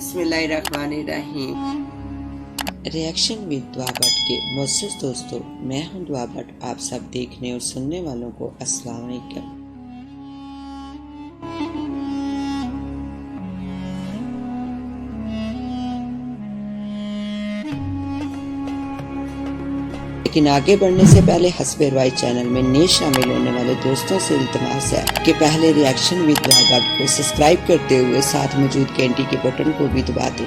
बिस्मिल्लाहिर्रहमानिर्रहीम। Reaction with दुआ भट्ट के मोअज़्ज़ज़ दोस्तों, मैं हूं दुआ भट्ट। आप सब देखने और सुनने वालों को अस्सलाम वालेकुम। लेकिन आगे बढ़ने से पहले हस्बे रवाई चैनल में नए शामिल होने वाले दोस्तों से इल्तिमास है कि पहले रिएक्शन विद दुआ भट्ट को सब्सक्राइब करते हुए साथ मौजूद घंटी के बटन को भी दबा दें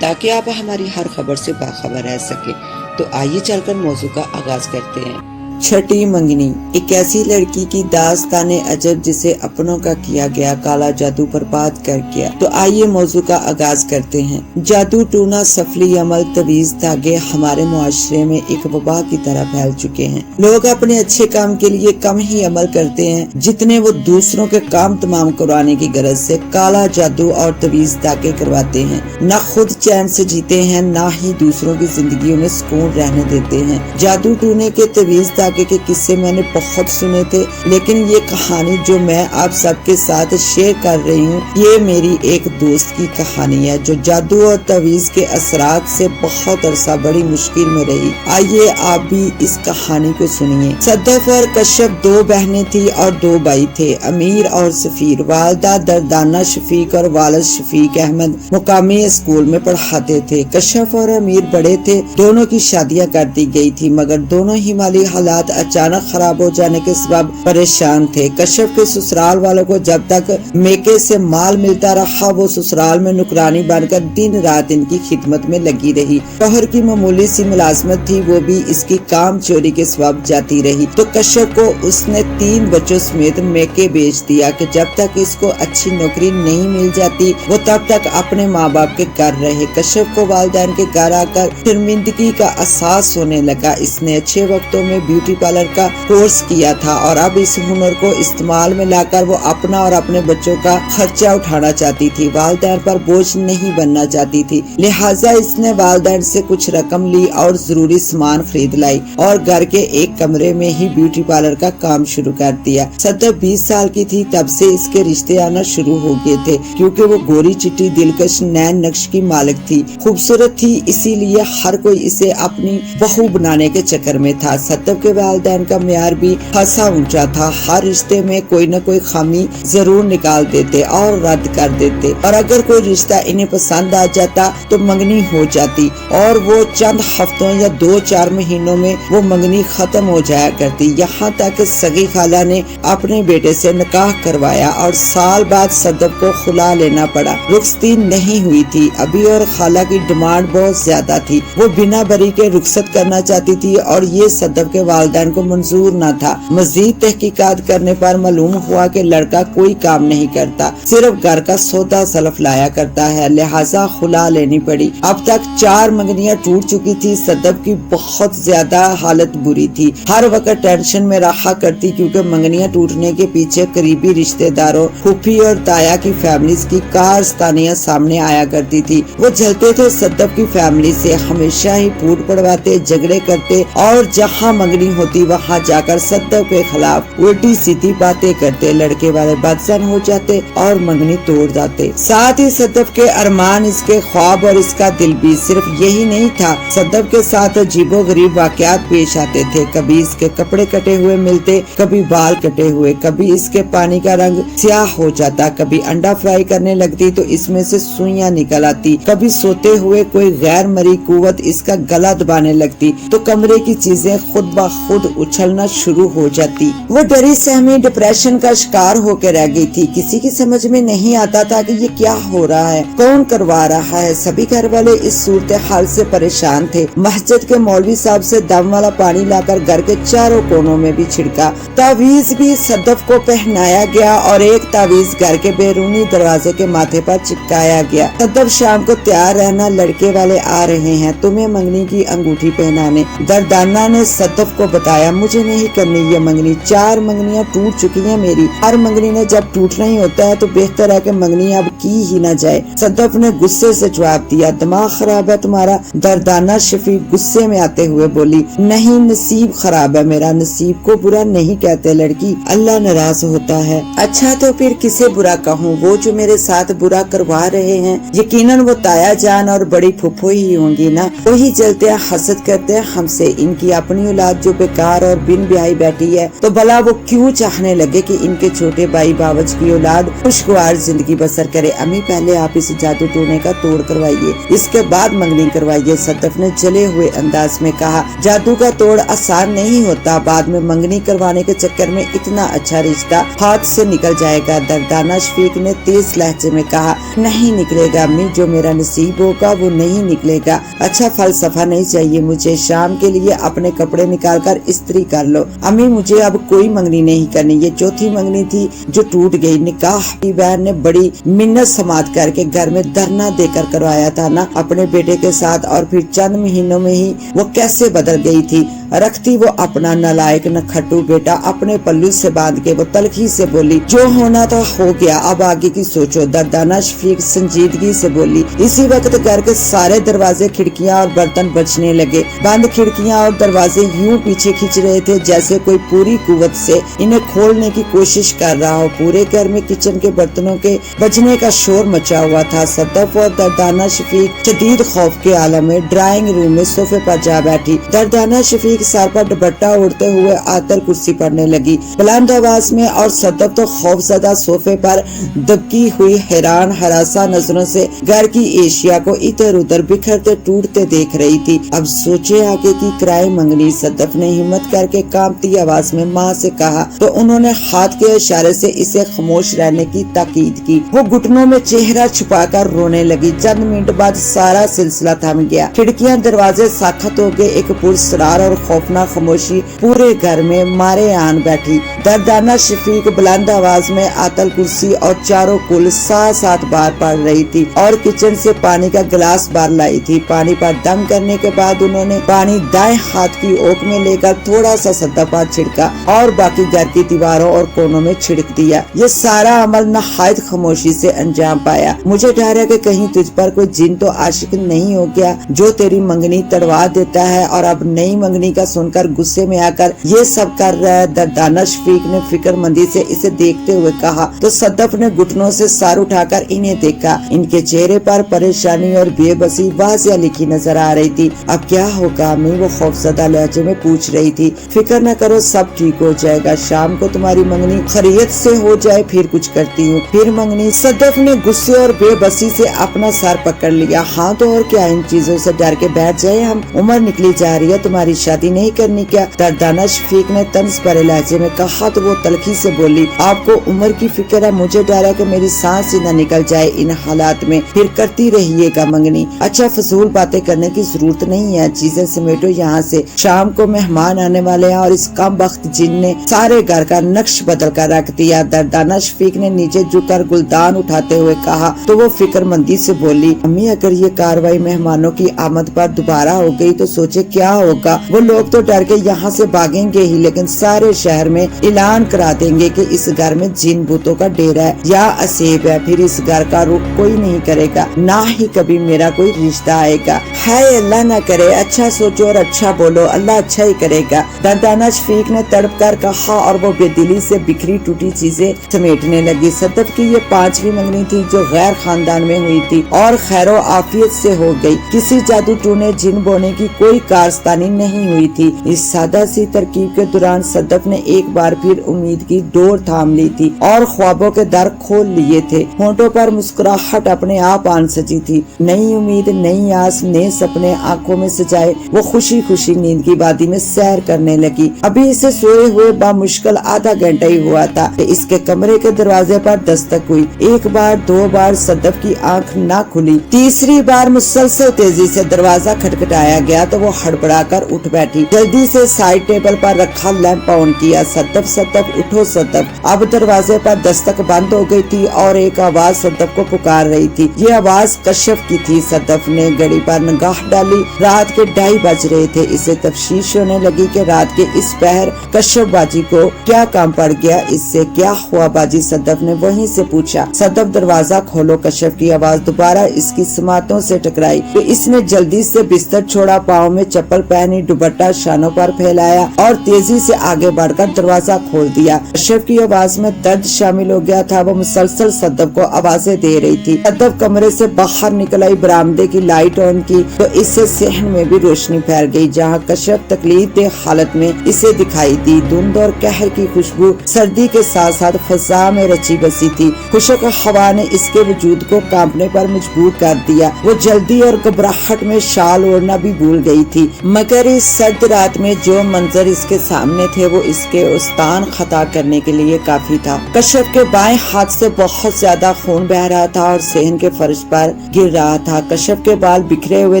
ताकि आप हमारी हर खबर से बाखबर रह सके। तो आइए चलकर मौजू का आगाज करते हैं। छठी मंगनी, एक ऐसी लड़की की दास्ताने अजब जिसे अपनों का किया गया काला जादू बर्बाद कर गया। तो आइए मौजू का आगाज करते हैं। जादू टूना, सफली अमल, तवीज धागे हमारे मुआशरे में एक वबा की तरह फैल चुके हैं। लोग अपने अच्छे काम के लिए कम ही अमल करते हैं जितने वो दूसरों के काम तमाम करवाने की गरज से काला जादू और तवीज धागे करवाते हैं। न खुद चैन से जीते हैं, न ही दूसरों की जिंदगियों में सुकून रहने देते हैं। जादू टूने के तवीज धागे के किस्से मैंने बहुत सुने थे, लेकिन ये कहानी जो मैं आप सबके साथ शेयर कर रही हूँ, ये मेरी एक दोस्त की कहानी है जो जादू और तवीज के असरात से बहुत अरसा बड़ी मुश्किल में रही। आइए आप भी इस कहानी को सुनिए। सदफ और कश्यप दो बहनें थी और दो भाई थे, अमीर और सफीर। वालदा दर्दाना शफीक और वालिद शफीक अहमद मुकामी स्कूल में पढ़ाते थे। कश्यप और अमीर बड़े थे, दोनों की शादियां कर दी गई थी, मगर दोनों ही माली हालात अचानक खराब हो जाने के सबब परेशान थे। कश्यप के ससुराल वालों को जब तक मेके से माल मिलता रहा, वो ससुराल में नुकरानी बनकर दिन रात इनकी खिदमत में लगी रही। शौहर की मामूली सी मुलाजमत थी, वो भी इसकी काम चोरी के सबब जाती रही। तो कश्यप को उसने 3 बच्चों समेत मेके बेच दिया कि जब तक इसको अच्छी नौकरी नहीं मिल जाती वो तब तक अपने माँ बाप के घर रहे। कश्यप को वालिदैन के घर आकर शर्मिंदगी का एहसास होने लगा। इसने अच्छे वक्तों में ब्यूटी पार्लर का कोर्स किया था और अब इस हुनर को इस्तेमाल में लाकर वो अपना और अपने बच्चों का खर्चा उठाना चाहती थी। वालिदैन पर बोझ नहीं बनना चाहती थी, लिहाजा इसने वालिदैन से कुछ रकम ली और जरूरी सामान खरीद लाई और घर के एक कमरे में ही ब्यूटी पार्लर का काम शुरू कर दिया। सदफ 20 साल की थी तब से इसके रिश्ते आना शुरू हो गए थे, क्योंकि वो गोरी चिट्टी दिलकश नैन नक्श की मालिक थी। खूबसूरत थी, इसीलिए हर कोई इसे अपनी बहू बनाने के चक्कर में था। सदफ के वालिदैन का म्यार भी खासा ऊंचा था। हर रिश्ते में कोई न कोई खामी जरूर निकाल देते और रद्द कर देते, और अगर कोई रिश्ता इन्हें पसंद आ जाता तो मंगनी हो जाती और वो चंद हफ्तों या 2-4 महीनों में वो मंगनी खत्म हो जाया करती। यहाँ तक सगी खाला ने अपने बेटे से निकाह करवाया और साल बाद सदफ को खुला लेना पड़ा। रुखसती नहीं हुई थी अभी और खाला की डिमांड बहुत ज्यादा थी। वो बिना बरी के रुखसत करना चाहती थी और ये सदफ के वालिदैन को मंजूर न था। मजीद तहकीकात करने पर मालूम हुआ कि लड़का कोई काम नहीं करता, सिर्फ घर का सौदा सलफ लाया करता है, लिहाजा खुला लेनी पड़ी। अब तक 4 मंगनियां टूट चुकी थी। सदफ की बहुत ज्यादा हालत बुरी थी, हर वक्त टेंशन में रहा करती, क्योंकि मंगनियां टूटने के पीछे करीबी रिश्तेदारों, फूफी और ताया की फैमिलीज की कारस्तानियां सामने आया करती थी। वो जलते थे सदफ की फैमिली से, हमेशा ही फूट पड़वाते, झगड़े करते और जहाँ मंगनी होती वहाँ जाकर सदफ के खिलाफ उल्टी सीधी बातें करते। लड़के वाले बदसन हो जाते और मंगनी तोड़ जाते। साथ ही सदफ के अरमान, इसके ख्वाब और इसका दिल भी सिर्फ यही नहीं था। सदफ के साथ अजीबो गरीब वाकयात पेश आते थे। कभी इसके कपड़े कटे हुए मिलते, कभी बाल कटे हुए, कभी इसके पानी का रंग स्याह हो जाता, कभी अंडा फ्राई करने लगती तो इसमें से सुइयां निकल आती, कभी सोते हुए कोई गैर मरी कुव्वत इसका गला दबाने लगती तो कमरे की चीजें खुद ब खुद उछलना शुरू हो जाती। वो डरी सहमी डिप्रेशन का शिकार होकर रह गई थी। किसी की समझ में नहीं आता था कि ये क्या हो रहा है, कौन करवा रहा है। सभी घर वाले इस सूरत हाल से परेशान थे। मस्जिद के मौलवी साहब से दम वाला पानी लाकर घर के चारों कोनों में भी छिड़का। तावीज भी सदफ को पहनाया गया और एक तावीज घर के बैरूनी दरवाजे के माथे पर चिपकाया गया। सदफ शाम को तैयार रहना, लड़के वाले आ रहे हैं तुम्हें मंगनी की अंगूठी पहनाने। दर्दाना ने सदफ को بتایا مجھے نہیں کرنی یہ منگنی، 4 منگنیاں ٹوٹ چکی ہیں میری، ہر منگنی نے جب ٹوٹنا ہی ہوتا ہے تو بہتر ہے کہ منگنی اب کی ہی نہ جائے۔ صدف نے غصے سے جواب دیا، دماغ خراب ہے تمہارا؟ دردانہ شفیق غصے میں آتے ہوئے بولی، نہیں نصیب خراب ہے میرا، نصیب کو برا نہیں کہتے لڑکی، اللہ ناراض ہوتا ہے۔ اچھا تو پھر کسے برا کہوں؟ وہ جو میرے ساتھ برا کروا رہے ہیں، یقیناً وہ تایا جان اور بڑی پھپھو ہی ہوں گی نا، وہی جلتے ہیں حسد کرتے ہیں ہم سے، ان کی اپنی اولاد جو بیکار اور بن بیاہی بیٹھی ہے تو بھلا وہ کیوں چاہنے لگے کہ ان کے چھوٹے بھائی باوج کی اولاد خوشگوار زندگی بسر کرے۔ امی پہلے آپ اس جادو ٹونے کا توڑ کروائیے، اس کے بعد منگنی کروائیے، صدف نے جلے ہوئے انداز میں کہا۔ جادو کا توڑ آسان نہیں ہوتا، بعد میں منگنی کروانے کے چکر میں اتنا اچھا رشتہ ہاتھ سے نکل جائے گا۔ دردانہ شفیق نے تیز لہجے میں کہا، نہیں نکلے گا امی، جو میرا نصیب ہوگا وہ نہیں نکلے گا۔ اچھا فلسفہ نہیں چاہیے مجھے، شام کے لیے اپنے کپڑے نکال کر استری کر لو۔ امی مجھے اب کوئی منگنی نہیں کرنی، یہ چوتھی منگنی تھی جو ٹوٹ گئی، نکاح کی بہن نے بڑی منت سماعت کر کے گھر میں دھرنا دے کر کروایا تھا نا اپنے بیٹے کے ساتھ، اور پھر چند مہینوں میں ہی وہ کیسے بدل گئی تھی۔ رکھتی وہ اپنا نالائق نکھٹو بیٹا اپنے پلو سے باندھ کے وہ تلخی سے بولی، جو ہونا تھا ہو گیا، اب آگے کی سوچو۔ دردانہ شفیق سنجیدگی سے بولی۔ اسی وقت گھر کے سارے دروازے کھڑکیاں اور برتن بجنے لگے، بند کھڑکیاں اور دروازے یوں پیچھے کھینچ رہے تھے جیسے کوئی پوری قوت سے انہیں کھولنے کی کوشش کر رہا ہو۔ پورے گھر میں کچن کے برتنوں کے بجنے کا شور مچا ہوا تھا۔ صدف اور دردانہ شفیق شدید خوف کے عالم میں ڈرائنگ روم میں صوفے پر جا بیٹھی۔ دردانہ شفیق سر پر دوپٹہ اڑتے ہوئے آتر کرسی پڑھنے لگی بلند آواز میں، اور صدف تو خوف زدہ صوفے پر دبکی ہوئی حیران ہراساں نظروں سے گھر کی اشیاء کو ادھر ادھر بکھرتے ٹوٹتے دیکھ رہی تھی۔ اب سوچے آگے کی کرائے منگنی۔ صدف نے ہمت کر کے کانپتی آواز میں ماں سے کہا تو انہوں نے ہاتھ کے اشارے سے اسے خاموش رہنے کی تاکید کی۔ وہ گھٹنوں میں چہرہ چھپا کر رونے لگی۔ چند منٹ بعد سارا سلسلہ تھم گیا، کھڑکیاں دروازے ساخت ہو گئے، ایک پراسرار اور خوفناک خاموشی پورے گھر میں مارے آن بیٹھی۔ دردانہ شفیق بلند آواز میں آتل کرسی اور چاروں کل ساتھ ساتھ بار پڑھ رہی تھی، اور کچن سے پانی کا گلاس بار لائی تھی۔ پانی پر دم کرنے کے بعد انہوں نے پانی دائیں ہاتھ کی اوک میں لے کر تھوڑا سا صدف پر چھڑکا اور باقی گھر کی دیواروں اور کونوں میں چھڑک دیا۔ یہ سارا عمل نہایت خاموشی سے انجام پایا۔ مجھے ڈر ہے کہ کہیں تجھ پر کوئی جن تو عاشق نہیں ہو گیا جو تیری منگنی تڑوا دیتا ہے اور اب نئی منگنی کا سن کر غصے میں آ کر یہ سب کر رہا ہے۔ دردانہ شفیق نے فکر مندی سے اسے دیکھتے ہوئے کہا تو صدف نے گھٹنوں سے سر اٹھا کر انہیں دیکھا۔ ان کے چہرے پر پریشانی اور بے بسی واضح لکھی نظر آ رہی تھی۔ اب کیا ہوگا امی؟ وہ خوفزدہ لہجے میں پوچھ رہی تھی۔ فکر نہ کرو، سب ٹھیک ہو جائے گا، شام کو تمہاری منگنی خیریت سے ہو جائے پھر کچھ کرتی ہوں۔ پھر منگنی؟ صدف نے غصے اور بے بسی سے اپنا سر پکڑ لیا۔ ہاں تو اور کیا، ان چیزوں سے ڈر کے بیٹھ جائے ہم؟ عمر نکلی جا رہی ہے، تمہاری شادی نہیں کرنی کیا؟ دردانہ شفیق نے طنز بھرے لہجے میں کہا تو وہ تلخی سے بولی، آپ کو عمر کی فکر ہے، مجھے ڈر ہے کہ میری سانس ہی نہ نکل جائے ان حالات میں، پھر کرتی رہیے گا منگنی۔ اچھا فضول باتیں کرنے کی ضرورت نہیں ہے، چیزیں سمیٹو یہاں سے، شام کو مہمان آنے والے ہیں اور اس کم بخت جن نے سارے گھر کا نقش بدل کر رکھ دیا۔ دردانہ شفیق نے نیچے جھک کر گلدان اٹھاتے ہوئے کہا تو وہ فکر مندی سے بولی، امی اگر یہ کاروائی مہمانوں کی آمد پر دوبارہ ہو گئی تو سوچے کیا ہوگا؟ وہ لوگ تو ڈر کے یہاں سے بھاگیں گے ہی، لیکن سارے شہر میں اعلان کرا دیں گے کہ اس گھر میں جن بھوتوں کا ڈیرا ہے یا اسیب ہے، پھر اس گھر کا رخ کوئی نہیں کرے گا، نہ ہی کبھی میرا کوئی رشتہ آئے گا۔ ہائے اللہ نہ کرے، اچھا سوچو اور اچھا بولو، اللہ اچھا ہی کرے گا، دردانہ شفیق نے تڑپ کر کہا، اور وہ بے دلی سے بکھری ٹوٹی چیزیں سمیٹنے لگی۔ صدف کی یہ 5ویں منگنی تھی جو غیر خاندان میں ہوئی تھی اور خیر و عافیت سے ہو گئی، کسی جادو ٹونے جن بونے کی کوئی کارستانی نہیں ہوئی تھی۔ اس سادہ سی ترکیب کے دوران صدف نے ایک بار پھر امید کی ڈور تھام لی تھی اور خوابوں کے در کھول لیے تھے۔ ہونٹوں پر مسکراہٹ اپنے آپ آن سجی تھی، نئی امید، نئی آس، نئے سپنے آنکھوں میں سجائے وہ خوشی خوشی نیند کی وادی میں سیر کرنے لگی۔ ابھی اسے سوئے ہوئے بامشکل آدھا گھنٹہ ہی ہوا تھا کہ اس کے کمرے کے دروازے پر دستک ہوئی۔ ایک بار، 2 بار صدف کی آنکھ نہ کھلی، تیسری بار مسلسل تیزی سے دروازہ کھٹکھٹایا گیا تو وہ ہڑبڑا کر اٹھ بیٹھی، جلدی سے سائڈ ٹیبل پر رکھا لیمپ آن کیا۔ صدف صدف اٹھو صدف۔ اب دروازے پر دستک بند ہو گئی تھی اور ایک آواز صدف کو پکار رہی تھی۔ یہ آواز کشف کی تھی۔ صدف نے گھڑی پر نگاہ ڈالی، رات کے 2:30 بج رہے تھے۔ اسے تفتیش ہونے سوچنے لگی کہ رات کے اس پہر کشف باجی کو کیا کام پڑ گیا، اس سے کیا ہوا باجی؟ صدف نے وہیں سے پوچھا۔ صدف دروازہ کھولو۔ کشف کی آواز دوبارہ اس کی سماعتوں سے ٹکرائی تو اس نے جلدی سے بستر چھوڑا، پاؤں میں چپل پہنی، دوپٹہ شانوں پر پھیلایا اور تیزی سے آگے بڑھ کر دروازہ کھول دیا۔ کشف کی آواز میں درد شامل ہو گیا تھا، وہ مسلسل صدف کو آوازیں دے رہی تھی۔ صدف کمرے سے باہر نکل آئی، برآمدے کی لائٹ آن کی تو اس سے صحن میں بھی روشنی پھیل گئی، جہاں کشف تکلیف دہ حالت میں اسے دکھائی دی۔ دھند اور قہر کی خوشبو سردی کے ساتھ ساتھ فضا میں رچی بسی تھی۔ خشک ہوا نے اس کے وجود کو کانپنے پر مجبور کر دیا۔ وہ جلدی اور گھبراہٹ میں شال اوڑھنا بھی بھول گئی تھی، مگر اس سرد رات میں جو منظر اس کے سامنے تھے وہ اس کے استان خطا کرنے کے لیے کافی تھا۔ کشف کے بائیں ہاتھ سے بہت زیادہ خون بہ رہا تھا اور صحن کے فرش پر گر رہا تھا۔ کشف کے بال بکھرے ہوئے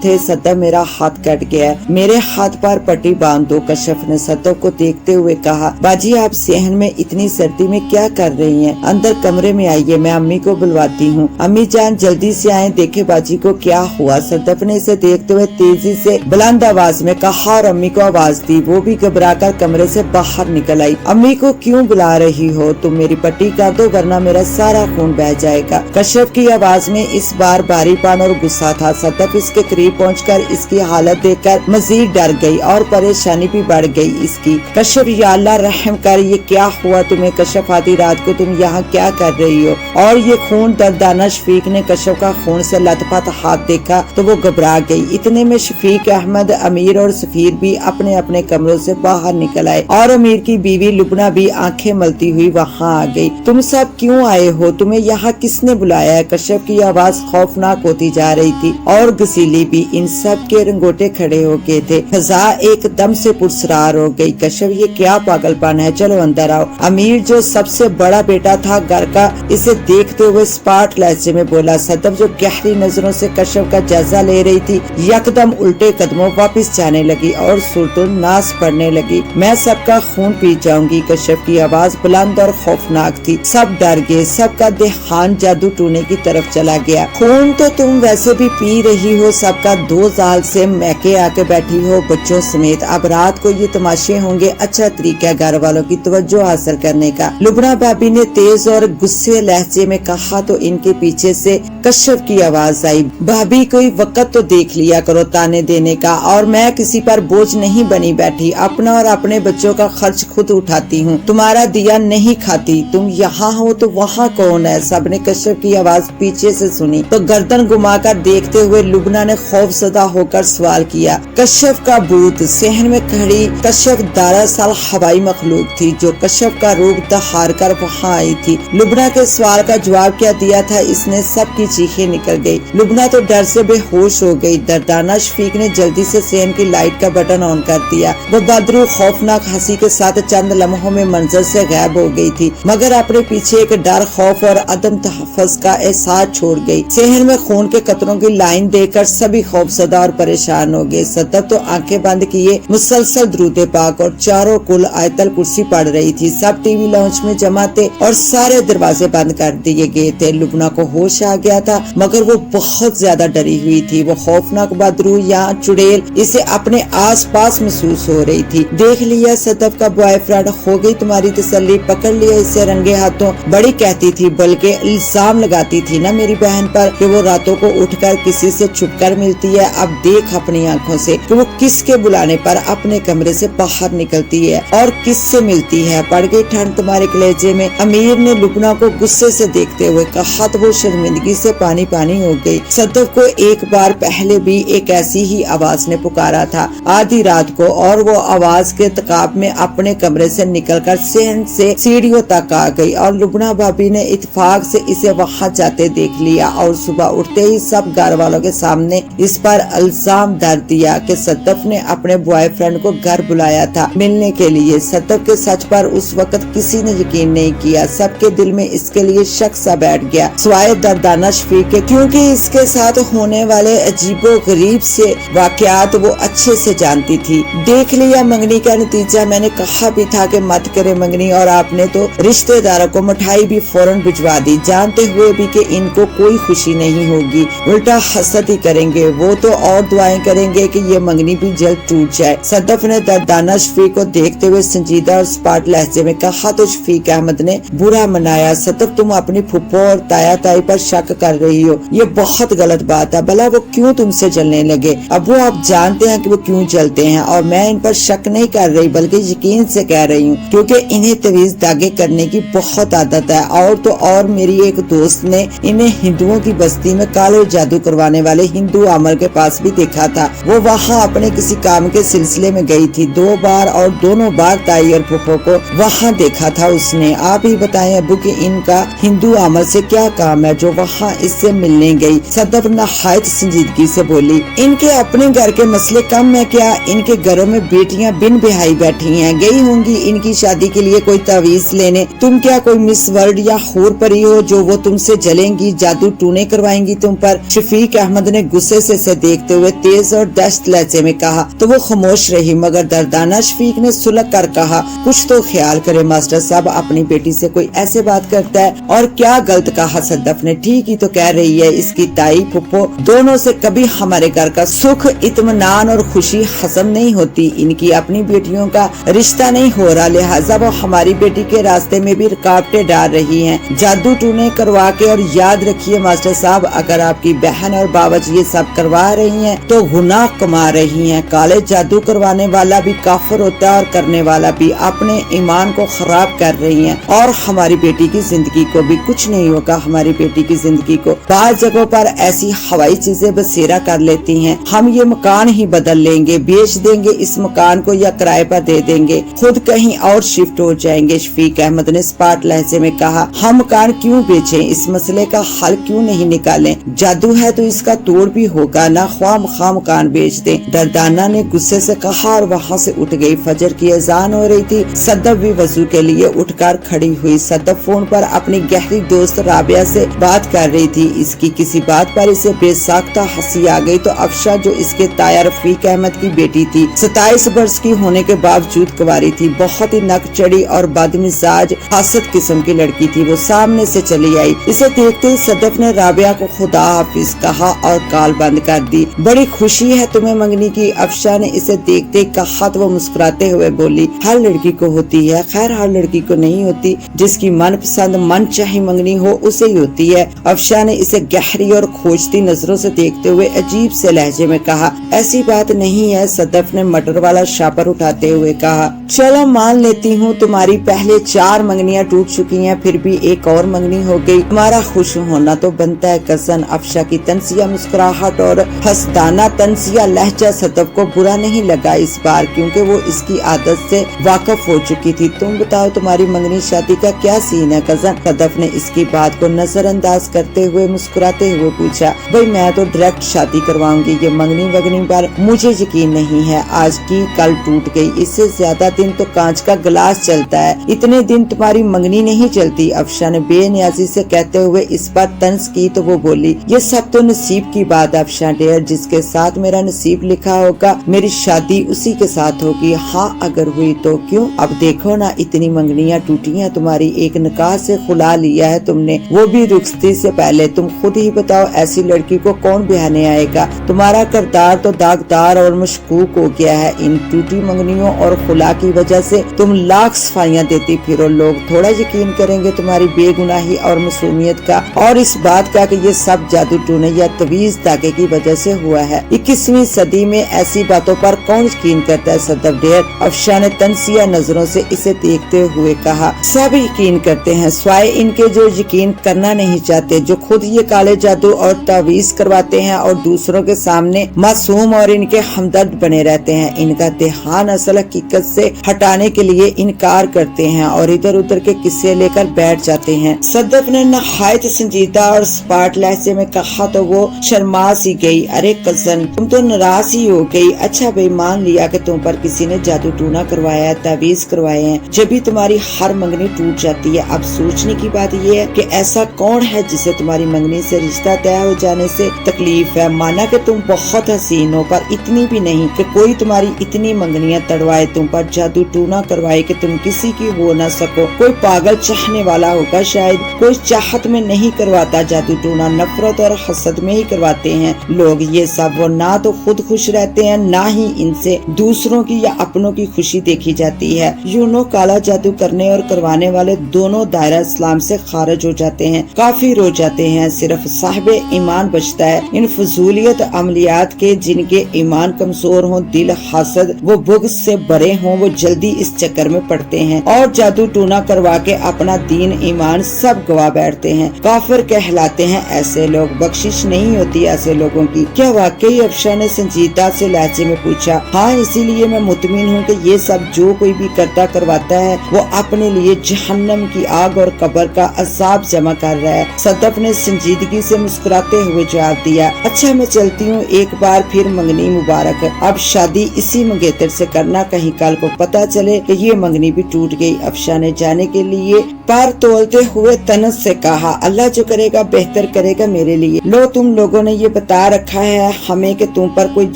تھے۔ صدف میرا ہاتھ کٹ گیا ہے، میرے ہاتھ پر پٹی باندھ دو۔ کشف نے صدف کو دیکھتے ہوئے کہا، باجی آپ صحن میں اتنی سردی میں کیا کر رہی ہیں؟ اندر کمرے میں آئیے، میں امی کو بلواتی ہوں۔ امی جان جلدی سے آئیں، دیکھے باجی کو کیا ہوا۔ صدف نے اسے دیکھتے ہوئے تیزی سے بلند آواز میں کہا اور امی کو آواز دی۔ وہ بھی گھبرا کر کمرے سے باہر نکل آئی۔ امی کو کیوں بلا رہی ہو؟ تم میری پٹی کر دو ورنہ میرا سارا خون بہ جائے گا۔ کشف کی آواز میں اس بار باری پان اور غصہ تھا۔ صدف اس کے قریب پہنچ کر اس کی حالت دیکھ کر مزید ڈر گئی اور پریشانی بھی بڑھ گئی اس کی۔ کشف یا اللہ رحم کر، یہ کیا ہوا تمہیں؟ کشف آدھی رات کو تم یہاں کیا کر رہی ہو؟ اور یہ خون؟ دردانہ شفیق نے کشف کا خون سے لت پت ہاتھ دیکھا تو وہ گھبرا گئی۔ اتنے میں شفیق احمد، امیر اور سفیر بھی اپنے اپنے کمروں سے باہر نکل آئے اور امیر کی بیوی لبنہ بھی آنکھیں ملتی ہوئی وہاں آ گئی۔ تم سب کیوں آئے ہو؟ تمہیں یہاں کس نے بلایا ہے؟ کشف کی آواز خوفناک ہوتی جا رہی تھی اور گسیلی بھی۔ ان سب کے رنگوٹے کھڑے ہو گئے تھے، فضا ایک دم سے پرسرار ہو گئی۔ کشف یہ کیا پاگل پن ہے؟ چلو اندر آؤ۔ امیر جو سب سے بڑا بیٹا تھا گھر کا، اسے دیکھتے ہوئے اسپاٹ لہجے میں بولا۔ صدف جو گہری نظروں سے کشف کا جائزہ لے رہی تھی یکدم الٹے قدموں واپس جانے لگی اور صورت الناس پڑھنے لگی۔ میں سب کا خون پی جاؤں گی۔ کشف کی آواز بلند اور خوفناک تھی۔ سب ڈر گئے، سب کا دھیان جادو ٹونے کی طرف چلا گیا۔ خون تو تم ویسے بھی پی رہی ہو، سب کا دو سال سے میکے آ کے بیٹھی ہو بچوں سمیت۔ اب رات کو یہ تماشے ہوں گے، اچھا طریقہ گھر والوں کی توجہ حاصل کرنے کا، لبنہ بابی نے تیز اور غصے لہجے میں کہا تو ان کے پیچھے سے کشف کی آواز آئی، بھابی کوئی وقت تو دیکھ لیا کرو تانے دینے کا، اور میں کسی پر بوجھ نہیں بنی بیٹھی، اپنا اور اپنے بچوں کا خرچ خود اٹھاتی ہوں، تمہارا دیا نہیں کھاتی۔ تم یہاں ہو تو وہاں کون ہے؟ سب نے کشف کی آواز پیچھے سے سنی تو گردن گما کر دیکھتے ہوئے لبنہ نے خوف زدہ ہو کر سوال کیا، کشف کا بھوت؟ صحن میں کھڑی کشف دراصل ہوائی مخلوق تھی جو کشف کا روپ دہار کر وہاں آئی تھی۔ لبنہ کے سوال کا جواب کیا دیا تھا اس نے؟ سب کی چیخیں نکل گئی۔ لبنہ تو ڈر سے بے ہوش ہو گئی۔ دردانہ شفیق نے جلدی سے صحن کی لائٹ کا بٹن آن کر دیا۔ وہ بدرو خوفناک ہنسی کے ساتھ چند لمحوں میں منظر سے غائب ہو گئی تھی، مگر اپنے پیچھے ایک ڈر، خوف اور عدم تحفظ کا احساس چھوڑ گئی۔ صحن میں خون کے قطروں کی لائن دیکھ کر سبھی خوفزدہ اور پریشان ہو گئے۔ صدف تو آنکھیں بند کیے مسلسل درود پاک اور چاروں کل آیت الکرسی پڑھ رہی تھی۔ سب ٹی وی لاؤنج میں جمع تھے اور سارے دروازے بند کر دیے گئے تھے۔ لبنہ کو ہوش آ گیا تھا مگر وہ بہت زیادہ ڈری ہوئی تھی۔ وہ خوفناک بدرو یا چڑیل اسے اپنے آس پاس محسوس ہو رہی تھی۔ دیکھ لیا صدف کا بوائے فرینڈ، ہو گئی تمہاری تسلی، پکڑ لیا اسے رنگے ہاتھوں۔ بڑی کہتی تھی، بلکہ الزام لگاتی تھی نا میری بہن پر کہ وہ راتوں کو اٹھ کر کسی سے چھپ کر ملتی ہے۔ اب دیکھ اپنی آنکھوں سے کہ وہ کس کے بلانے پر اپنے کمرے سے باہر نکلتی ہے اور کس سے ملتی ہے۔ پڑ گئی ٹھنڈ تمہارے کلیجے میں؟ امیر نے لبنہ کو غصے سے دیکھتے ہوئے کہا تو وہ شرمندگی سے پانی پانی ہو گئی۔ صدف کو ایک بار پہلے بھی ایک ایسی ہی آواز نے پکارا تھا آدھی رات کو، اور وہ آواز کے تقاب میں اپنے کمرے سے نکل کر صحن سے سیڑھیوں تک آ گئی اور لبنہ بھابی نے اتفاق سے اسے وہاں جاتے دیکھ لیا اور صبح اٹھتے ہی سب گھر والوں کے سامنے اس پر الزام در دیا کہ صدف نے اپنے بوائے فرینڈ کو گھر بلایا تھا ملنے کے لیے۔ صدف کے سچ پر اس وقت کسی نے یقین نہیں کیا، سب کے دل میں اس کے لیے شک سا بیٹھ گیا سوائے دردانہ شفیق کے، کیونکہ اس کے ساتھ ہونے والے عجیب و غریب سے واقعات وہ اچھے سے جانتی تھی۔ دیکھ لیا منگنی کا نتیجہ، میں نے کہا بھی تھا کہ مت کرے منگنی، اور آپ نے تو رشتہ داروں کو مٹھائی بھی فوراً بھجوا دی، جانتے ہوئے بھی کہ ان کو کوئی خوشی نہیں ہوگی، الٹا حسد ہی کریں گے۔ وہ تو اور دعائیں کریں گے کہ یہ منگنی بھی جلد ٹوٹ جائے۔ जाए। सदफ ने दर्दाना शफीक को देखते हुए संजीदा और स्पाट लहजे में कहा तो शफीक अहमद ने बुरा मनाया। सदफ, तुम अपनी फुप्पो और ताया ताई पर शक कर रही हो, ये बहुत गलत बात है। भला वो क्यों तुमसे जलने लगे? अब वो आप जानते हैं कि वो क्यों जलते हैं, और मैं इन पर शक नहीं कर रही बल्कि यकीन से कह रही हूँ, क्योंकि इन्हें तवीज दागे करने की बहुत आदत है। और तो और मेरी एक दोस्त ने इन्हें हिंदुओं की बस्ती में काले जादू करवाने वाले हिंदू आमर के पास भी देखा था। वो वहाँ अपने किसी काम के सिलसिले में गई थी 2 बार, और दोनों बार ताई और फुप्पो को वहाँ देखा था उसने। आप ही बताएं अबू कि इनका हिंदू आमर से क्या काम है जो वहाँ इससे मिलने गई? सदफ नहायत संजीदगी से बोली, इनके अपने घर के मसले कम है क्या? इनके घरों में बेटियां बिन बिहाई बैठी हैं, गई होंगी इनकी शादी के लिए कोई तावीज लेने। तुम क्या कोई मिस वर्ल्ड या हूर परी हो जो वो तुमसे जलेंगी, जादू टूने करवाएंगी तुम पर? शफीक अहमद ने गुस्से से देखते हुए तेज और दहशत लहजे में कहा तो वो खामोश रही, मगर दर्दाना शफीक ने सुलग कर कहा, कुछ तो ख्याल करे मास्टर साहब, अपनी बेटी से कोई ऐसे बात करता है? और क्या गलत कहा? सदफ ने ठीक ही तो कह रही है, इसकी ताई फुप्पो दोनों से कभी हमारे घर का सुख, इत्मीनान और खुशी हजम नहीं होती। इनकी अपनी बेटियों का रिश्ता नहीं हो रहा, लिहाजा वो हमारी बेटी के रास्ते में भी रुकावटें डाल रही हैं, जादू टूने करवा के। और याद रखिए मास्टर साहब, अगर आपकी बहन और बाबजी ये सब करवा रही हैं तो गुनाह कमा रही हैं। काले जादू करवाने वाला भी काफिर होता है और करने वाला भी। अपने ईमान को खराब कर रही हैं, और हमारी बेटी की जिंदगी को भी कुछ नहीं होगा। हमारी बेटी की जिंदगी को बाहर जगहों पर ऐसी हवाई चीजें बसेरा कर लेती हैं। हम ये मकान ही बदल लेंगे, बेच देंगे इस मकान को या किराए पर दे देंगे, खुद कहीं और शिफ्ट हो जाएंगे। शफीक अहमद ने स्पाट लहजे में कहा, हम मकान क्यों बेचें? इस मसले का हल क्यों नहीं निकालें? जादू है तो इसका तोड़ भी होगा ना, ख्वाह मकान बेच दें। दर्दाना ने गुस्से से कहा और वहाँ से उठ गई। फजर की अजान हो रही थी। सदफ भी वजू के लिए उठकर खड़ी हुई। सदफ फोन पर अपनी गहरी दोस्त राबिया से बात कर रही थी। इसकी किसी बात पर इसे बेसाख्ता हंसी आ गई तो अफशा, जो इसके ताया रफीक अहमद की बेटी थी, 27 वर्ष की होने के बावजूद कुंवारी थी, बहुत ही नक चढ़ी और बदमिजाज हसद किस्म की लड़की थी, वो सामने से चली आई। इसे देखते ही सदफ ने राबिया को खुदा हाफिज कहा और कॉल बंद कर दी। बड़ी खुशी है तुम्हें मंगनी की? अफशा ने इसे देखते कहा तो वो मुस्कुराते हुए बोली, हर लड़की को होती है। खैर, हर लड़की को नहीं होती, जिसकी मनपसंद मनचाही मंगनी हो उसे ही होती है। अफशा ने इसे गहरी और खोजती नजरों से देखते हुए अजीब से लहजे में कहा, ऐसी बात नहीं है। सदफ ने मटर वाला शापर उठाते हुए कहा, चलो मान लेती हूँ तुम्हारी पहले 4 मंगनियाँ टूट चुकी हैं, फिर भी एक और मंगनी हो गई, तुम्हारा खुश होना तो बनता है कज़न। अफशा की तनसिया मुस्कुराहट और हंसदाना तनसिया लहजा सदफ को बुरा नहीं लगा इस बार, क्योंकि वो इसकी आदत से वाकिफ हो चुकी थी। तुम बताओ तुम्हारी मंगनी शादी का क्या सीन है कज़न? सदफ ने इसकी बात को नजरअंदाज करते हुए मुस्कुराते हुए पूछा, भाई मैं तो डायरेक्ट शादी करवाऊंगी, ये मंगनी वगनी पर मुझे यकीन नहीं है। आज की कल टूट गई, इससे ज्यादा दिन तो कांच का गिलास चलता है, इतने दिन तुम्हारी मंगनी नहीं चलती। अफशा ने बेनियाजी से कहते हुए इस पर तंज की तो वो बोली, ये सब तो नसीब की बात है अफशा डेयर, जिसके साथ मेरा नसीब लिखा होगा मेरी शादी उसी के साथ होगी। हाँ, अगर हुई तो क्यों? अब देखो ना, इतनी मंगनियाँ टूटी हैं तुम्हारी, एक निकाह से खुला लिया है तुमने, वो भी रुखसती से पहले। तुम खुद ही बताओ, ऐसी लड़की को कौन ब्याहने आएगा? तुम्हारा किरदार तो दागदार और मशकूक हो गया है। इन टूटी मंगनियों और खुला की वजह से तुम लाख सफाइयाँ देती फिरो, लोग थोड़ा यकीन करेंगे तुम्हारी बेगुनाही और मासूमियत का, और इस बात का कि ये सब जादू टूने या तवीज धागे की वजह से हुआ है। 21वीं सदी में ऐसी बातों पर कौन यकीन करता है सदफ डेयर? अफशा ने तनसिया नजरों से इसे देखते हुए कहा, सब यकीन करते हैं स्वाय इनके जो यकीन करना नहीं चाहते, जो खुद ये काले जादू और तावीज करवाते हैं और दूसरों के सामने मासूम और इनके हमदर्द बने रहते हैं। इनका ध्यान असल हकीकत से हटाने के लिए इनकार करते हैं और इधर उधर के किस्से लेकर बैठ जाते हैं। सदफ ने नहायत संजीदा और स्पाट लहजे में कहा तो वो शर्मा सी गई। अरे कज़न, तुम तो नाराज ही हो गई। अच्छा भाई, मान लिया कि तुम पर किसी ने जादू टूना करवाया है, तावीज करवाए हैं, जब भी तुम्हारी हर मंगनी टूट जाती है। अब सोचने की बात ये है कि ऐसा कौन है जिसे तुम्हारी मंगनी से रिश्ता तय हो जाने से तकलीफ है। माना कि तुम बहुत हसीन हो, पर इतनी भी नहीं कि कोई तुम्हारी इतनी मंगनियाँ तड़वाए, तुम पर जादू टूना करवाए कि तुम किसी की हो न सको। कोई पागल चाहने वाला होगा शायद, कोई चाहत में नहीं करवाता जादू टूना, नफरत और हसद में ही करवाते हैं लोग ये सब। वो ना तो खुद खुश रहते हैं, ना ही इनसे दूसरों की या अपनों की खुशी देखी जाती है। यूनो काला जादू करने और करवाने वाले दोनों दायरा इस्लाम से खारिज हो जाते हैं, काफिर हो जाते हैं। सिर्फ साहिब ईमान बचता है। इन फजूलियत अमलियात के जिनके ईमान कमजोर हो, दिल हसद वो बुग़्ज़ से भरे हों, वो जल्दी इस चक्कर में पड़ते हैं और जादू टूना करवा के अपना दीन ईमान सब गवा बैठते हैं। काफिर कहलाते हैं ऐसे लोग। बख्शिश नहीं होती ऐसे लोगों की। क्या वाकई? अफशा ने संजीदा से लहजे में पूछा। हाँ, इसीलिए मैं मुतमिन हूँ कि ये सब जो कोई भी करता करवाता है वो अपने लिए जहन्नम की आग और कब्र का अजाब जमा कर रहा है। सदफ ने संजीदगी से मुस्कुराते हुए जवाब दिया। अच्छा, मैं चलती हूँ। एक बार फिर मंगनी मुबारक। अब शादी इसी मंगेतर से करना, कहीं कल को पता चले कि ये मंगनी भी टूट गई। अफशा ने जाने के लिए पार तोलते हुए तनस से कहा, अल्लाह जो करेगा बेहतर करेगा मेरे लिए। लो, तुम लोगों ने ये बता रखा है हमें कि तुम पर कोई